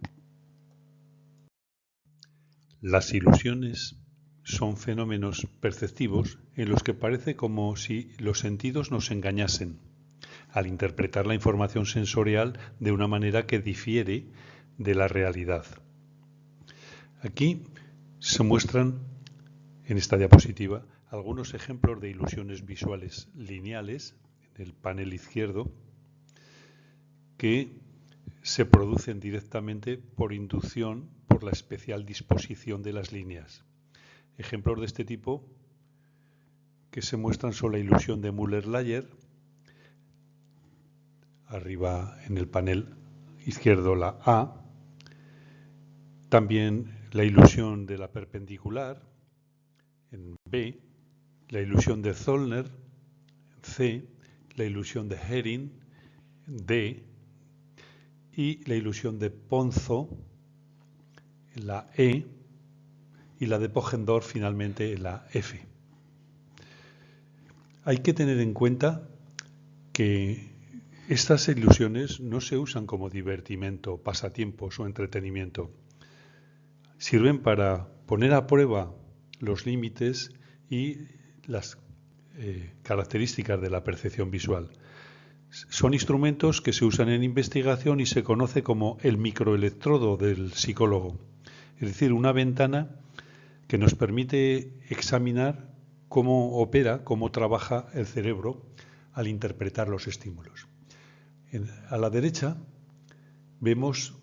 Las ilusiones son fenómenos perceptivos en los que parece como si los sentidos nos engañasen al interpretar la información sensorial de una manera que difiere de la realidad. Aquí se muestran en esta diapositiva algunos ejemplos de ilusiones visuales lineales en el panel izquierdo que se producen directamente por inducción por la especial disposición de las líneas. Ejemplos de este tipo que se muestran son la ilusión de Müller-Lyer, arriba en el panel izquierdo la A, también la ilusión de la perpendicular en B, la ilusión de Zollner en C, la ilusión de Hering en D y la ilusión de Ponzo en la E y la de Poggendorff finalmente en la F. Hay que tener en cuenta que estas ilusiones no se usan como divertimento, pasatiempos o entretenimiento. Sirven para poner a prueba los límites y las características de la percepción visual. Son instrumentos que se usan en investigación y se conoce como el microelectrodo del psicólogo, es decir, una ventana que nos permite examinar cómo opera, cómo trabaja el cerebro al interpretar los estímulos. A la derecha vemos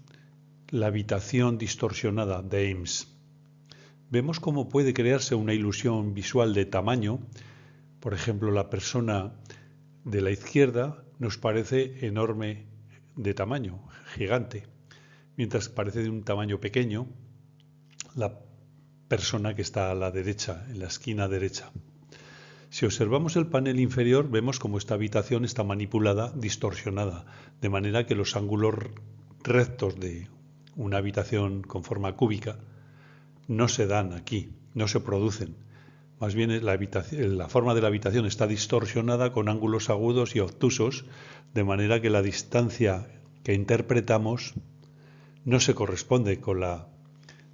la habitación distorsionada de Ames. vemos cómo puede crearse una ilusión visual de tamaño. Por ejemplo, la persona de la izquierda nos parece enorme de tamaño, gigante, mientras que parece de un tamaño pequeño la persona que está a la derecha, en la esquina derecha. Si observamos el panel inferior, vemos cómo esta habitación está manipulada, distorsionada, de manera que los ángulos rectos de una habitación con forma cúbica no se dan aquí, no se producen. Más bien la forma de la habitación está distorsionada con ángulos agudos y obtusos, de manera que la distancia que interpretamos no se corresponde con la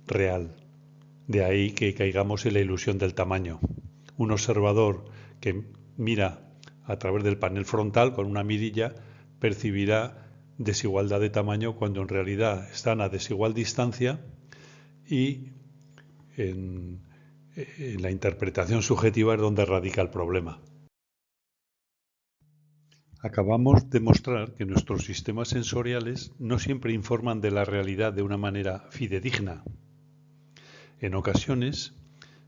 real. De ahí que caigamos en la ilusión del tamaño. Un observador que mira a través del panel frontal con una mirilla percibirá desigualdad de tamaño cuando en realidad están a desigual distancia y en la interpretación subjetiva es donde radica el problema. Acabamos de mostrar que nuestros sistemas sensoriales no siempre informan de la realidad de una manera fidedigna. En ocasiones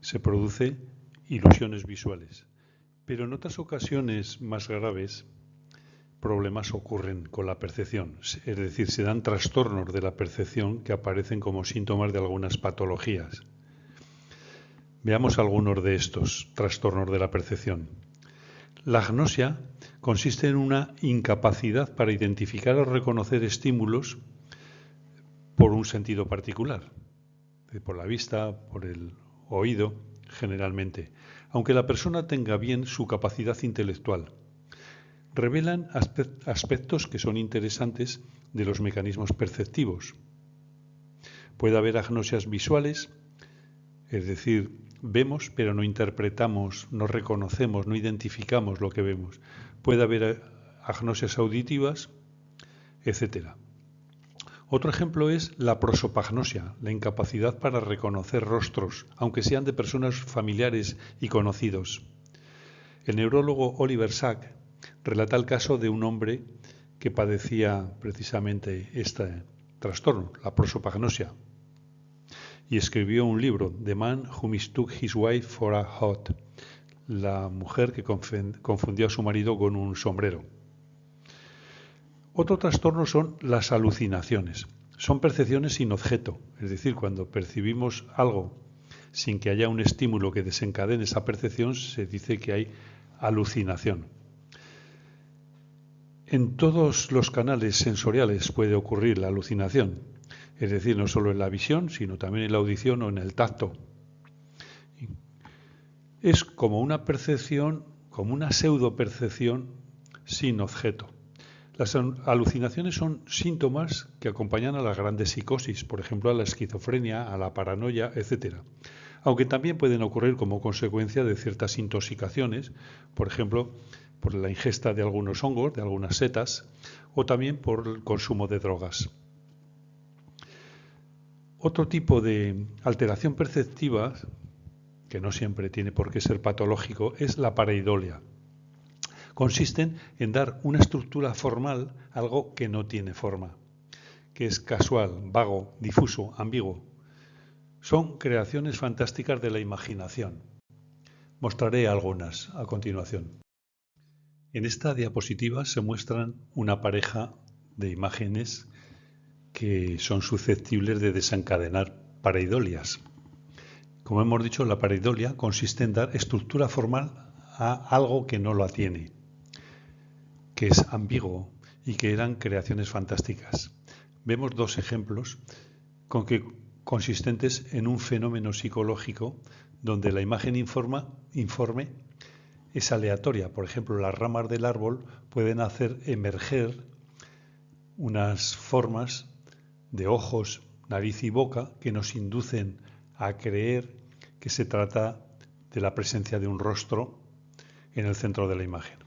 se producen ilusiones visuales, pero en otras ocasiones más graves problemas ocurren con la percepción, es decir, se dan trastornos de la percepción que aparecen como síntomas de algunas patologías. Veamos algunos de estos trastornos de la percepción. La agnosia consiste en una incapacidad para identificar o reconocer estímulos por un sentido particular, por la vista, por el oído, generalmente, aunque la persona tenga bien su capacidad intelectual. Revelan aspectos que son interesantes de los mecanismos perceptivos. Puede haber agnosias visuales, es decir, vemos pero no interpretamos, no reconocemos, no identificamos lo que vemos. Puede haber agnosias auditivas, etc. Otro ejemplo es la prosopagnosia, la incapacidad para reconocer rostros, aunque sean de personas familiares y conocidos. El neurólogo Oliver Sacks relata el caso de un hombre que padecía precisamente este trastorno, la prosopagnosia, y escribió un libro, The Man Who Mistook His Wife for a Hat, la mujer que confundió a su marido con un sombrero. Otro trastorno son las alucinaciones. Son percepciones sin objeto, es decir, cuando percibimos algo sin que haya un estímulo que desencadene esa percepción, se dice que hay alucinación. En todos los canales sensoriales puede ocurrir la alucinación, es decir, no solo en la visión, sino también en la audición o en el tacto. Es como una percepción, como una pseudo-percepción sin objeto. Las alucinaciones son síntomas que acompañan a las grandes psicosis, por ejemplo, a la esquizofrenia, a la paranoia, etc. Aunque también pueden ocurrir como consecuencia de ciertas intoxicaciones, por ejemplo, por la ingesta de algunos hongos, de algunas setas, o también por el consumo de drogas. Otro tipo de alteración perceptiva, que no siempre tiene por qué ser patológico, es la pareidolia. Consisten en dar una estructura formal a algo que no tiene forma, que es casual, vago, difuso, ambiguo. Son creaciones fantásticas de la imaginación. Mostraré algunas a continuación. En esta diapositiva se muestran una pareja de imágenes que son susceptibles de desencadenar pareidolias. Como hemos dicho, la pareidolia consiste en dar estructura formal a algo que no la tiene, que es ambiguo y que eran creaciones fantásticas. Vemos dos ejemplos consistentes en un fenómeno psicológico donde la imagen informe es aleatoria. Por ejemplo, las ramas del árbol pueden hacer emerger unas formas de ojos, nariz y boca que nos inducen a creer que se trata de la presencia de un rostro en el centro de la imagen.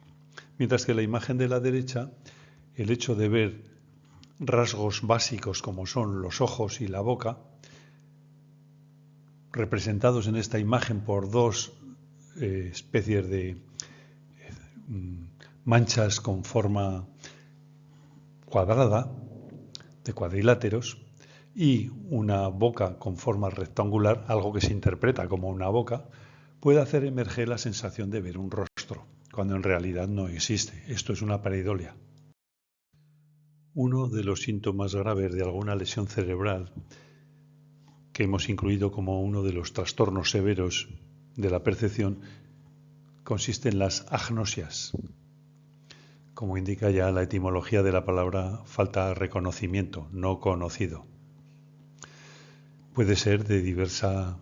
Mientras que la imagen de la derecha, el hecho de ver rasgos básicos como son los ojos y la boca, representados en esta imagen por dos especies de manchas con forma cuadrada, de cuadriláteros, y una boca con forma rectangular, algo que se interpreta como una boca, puede hacer emerger la sensación de ver un rostro, cuando en realidad no existe. Esto es una pareidolia. Uno de los síntomas graves de alguna lesión cerebral, que hemos incluido como uno de los trastornos severos de la percepción, consiste en las agnosias. Como indica ya la etimología de la palabra, falta reconocimiento, no conocido. Puede ser de diversa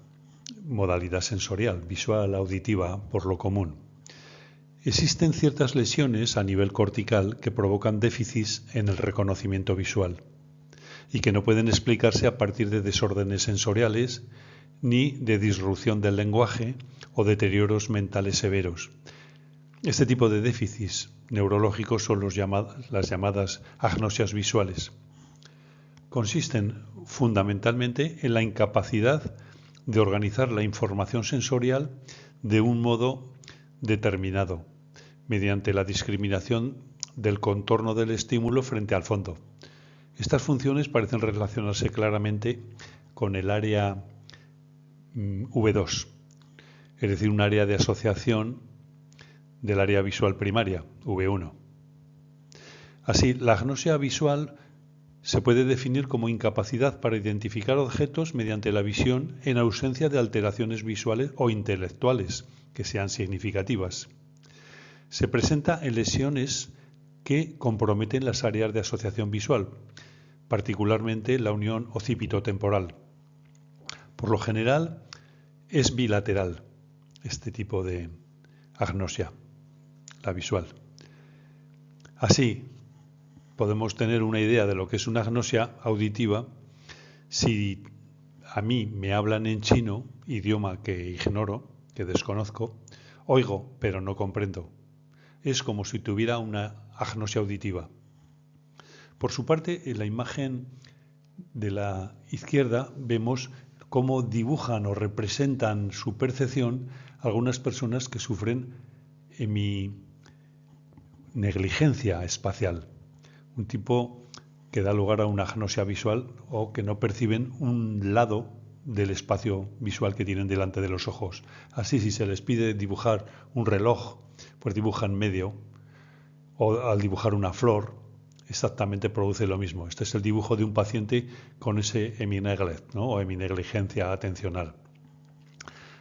modalidad sensorial, visual, auditiva, por lo común. Existen ciertas lesiones a nivel cortical que provocan déficits en el reconocimiento visual y que no pueden explicarse a partir de desórdenes sensoriales ni de disrupción del lenguaje o deterioros mentales severos. Este tipo de déficits neurológicos son las llamadas agnosias visuales. Consisten fundamentalmente en la incapacidad de organizar la información sensorial de un modo determinado, mediante la discriminación del contorno del estímulo frente al fondo. Estas funciones parecen relacionarse claramente con el área V2, es decir, un área de asociación del área visual primaria, V1. Así, la agnosia visual se puede definir como incapacidad para identificar objetos mediante la visión en ausencia de alteraciones visuales o intelectuales que sean significativas. Se presenta en lesiones que comprometen las áreas de asociación visual, particularmente la unión occipitotemporal. Por lo general es bilateral este tipo de agnosia, la visual. Así, podemos tener una idea de lo que es una agnosia auditiva si a mí me hablan en chino, idioma que ignoro, que desconozco, oigo pero no comprendo. Es como si tuviera una agnosia auditiva. Por su parte, en la imagen de la izquierda vemos cómo dibujan o representan su percepción algunas personas que sufren negligencia espacial. Un tipo que da lugar a una agnosia visual o que no perciben un lado del espacio visual que tienen delante de los ojos. Así, si se les pide dibujar un reloj, pues dibujan medio, o al dibujar una flor, exactamente produce lo mismo. Este es el dibujo de un paciente con ese hemineglect, ¿no? O heminegligencia atencional.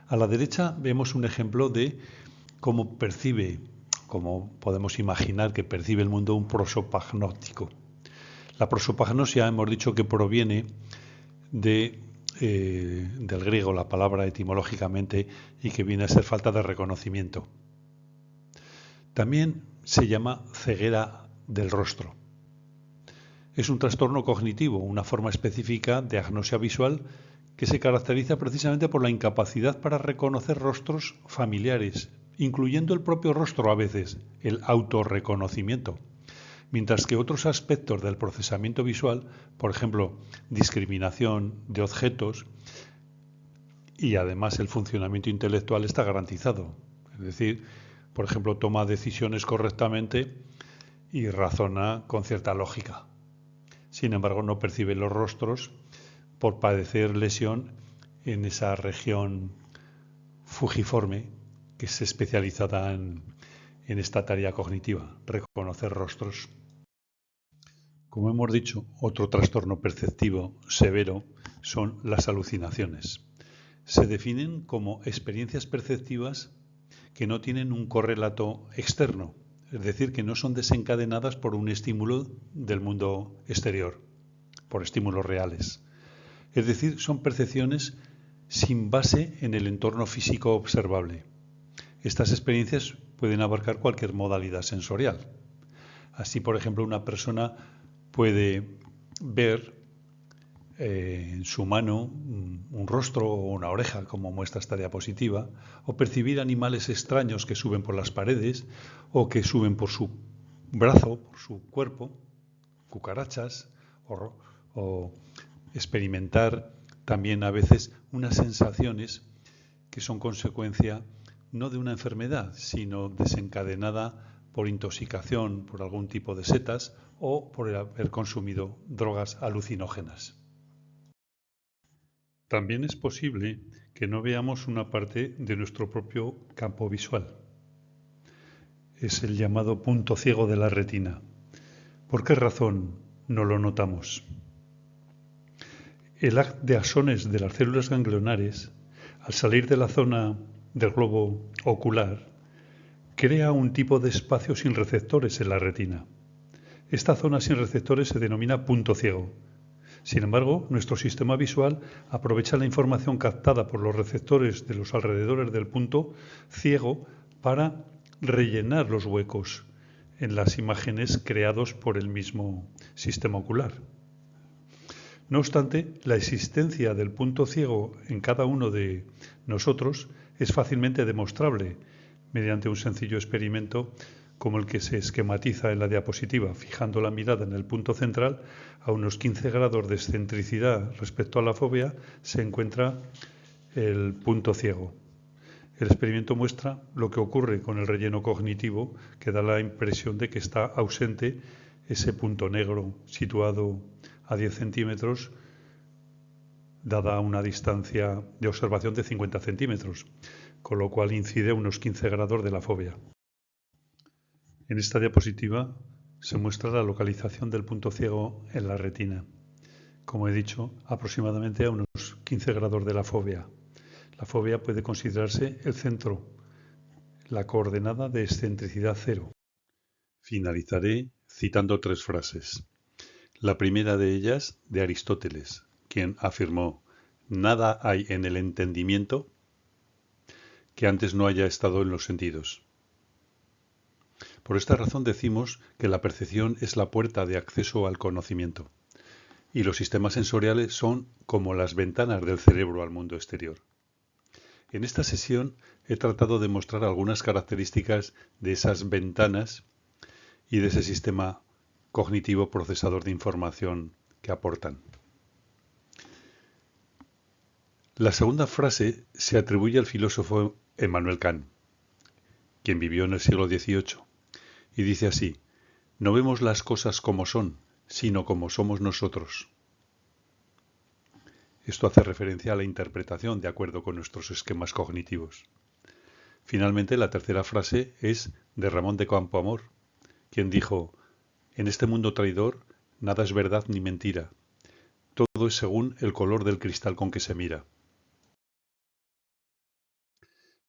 A la derecha vemos un ejemplo de cómo percibe, como podemos imaginar que percibe el mundo, un prosopagnóstico. La prosopagnosia hemos dicho que proviene del griego, la palabra etimológicamente, y que viene a ser falta de reconocimiento. También se llama ceguera del rostro. Es un trastorno cognitivo, una forma específica de agnosia visual que se caracteriza precisamente por la incapacidad para reconocer rostros familiares, incluyendo el propio rostro a veces, el autorreconocimiento. Mientras que otros aspectos del procesamiento visual, por ejemplo, discriminación de objetos y además el funcionamiento intelectual está garantizado. Es decir, por ejemplo, toma decisiones correctamente y razona con cierta lógica. Sin embargo, no percibe los rostros por padecer lesión en esa región fujiforme que es especializada en esta tarea cognitiva, reconocer rostros. Como hemos dicho, otro trastorno perceptivo severo son las alucinaciones. Se definen como experiencias perceptivas que no tienen un correlato externo, es decir, que no son desencadenadas por un estímulo del mundo exterior, por estímulos reales. Es decir, son percepciones sin base en el entorno físico observable. Estas experiencias pueden abarcar cualquier modalidad sensorial. Así, por ejemplo, una persona puede ver en su mano un rostro o una oreja, como muestra esta diapositiva, o percibir animales extraños que suben por las paredes o que suben por su brazo, por su cuerpo, cucarachas, o experimentar también a veces unas sensaciones que son consecuencia no de una enfermedad, sino desencadenada por intoxicación por algún tipo de setas o por haber consumido drogas alucinógenas. También es posible que no veamos una parte de nuestro propio campo visual. Es el llamado punto ciego de la retina. ¿Por qué razón no lo notamos? El haz de axones de las células ganglionares, al salir de la zona del globo ocular, crea un tipo de espacio sin receptores en la retina. Esta zona sin receptores se denomina punto ciego. Sin embargo, nuestro sistema visual aprovecha la información captada por los receptores de los alrededores del punto ciego para rellenar los huecos en las imágenes creados por el mismo sistema ocular. No obstante, la existencia del punto ciego en cada uno de nosotros es fácilmente demostrable mediante un sencillo experimento como el que se esquematiza en la diapositiva. Fijando la mirada en el punto central, a unos 15 grados de excentricidad respecto a la fóvea, se encuentra el punto ciego. El experimento muestra lo que ocurre con el relleno cognitivo, que da la impresión de que está ausente ese punto negro situado a 10 centímetros, dada una distancia de observación de 50 centímetros, con lo cual incide a unos 15 grados de la fóvea. En esta diapositiva se muestra la localización del punto ciego en la retina. Como he dicho, aproximadamente a unos 15 grados de la fóvea. La fóvea puede considerarse el centro, la coordenada de excentricidad cero. Finalizaré citando 3 frases. La primera de ellas de Aristóteles, quien afirmó: nada hay en el entendimiento que antes no haya estado en los sentidos. Por esta razón decimos que la percepción es la puerta de acceso al conocimiento, y los sistemas sensoriales son como las ventanas del cerebro al mundo exterior. En esta sesión he tratado de mostrar algunas características de esas ventanas y de ese sistema cognitivo procesador de información que aportan. La segunda frase se atribuye al filósofo Immanuel Kant, quien vivió en el siglo XVIII, y dice así: no vemos las cosas como son, sino como somos nosotros. Esto hace referencia a la interpretación de acuerdo con nuestros esquemas cognitivos. Finalmente, la tercera frase es de Ramón de Campoamor, quien dijo: en este mundo traidor, nada es verdad ni mentira. Todo es según el color del cristal con que se mira.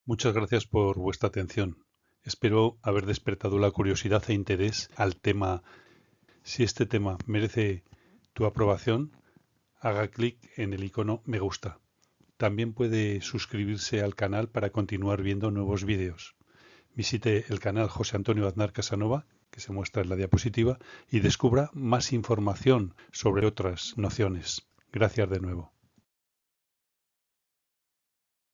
Muchas gracias por vuestra atención. Espero haber despertado la curiosidad e interés al tema. Si este tema merece tu aprobación, haga clic en el icono me gusta. También puede suscribirse al canal para continuar viendo nuevos vídeos. Visite el canal José Antonio Aznar Casanova, que se muestra en la diapositiva, y descubra más información sobre otras nociones. Gracias de nuevo.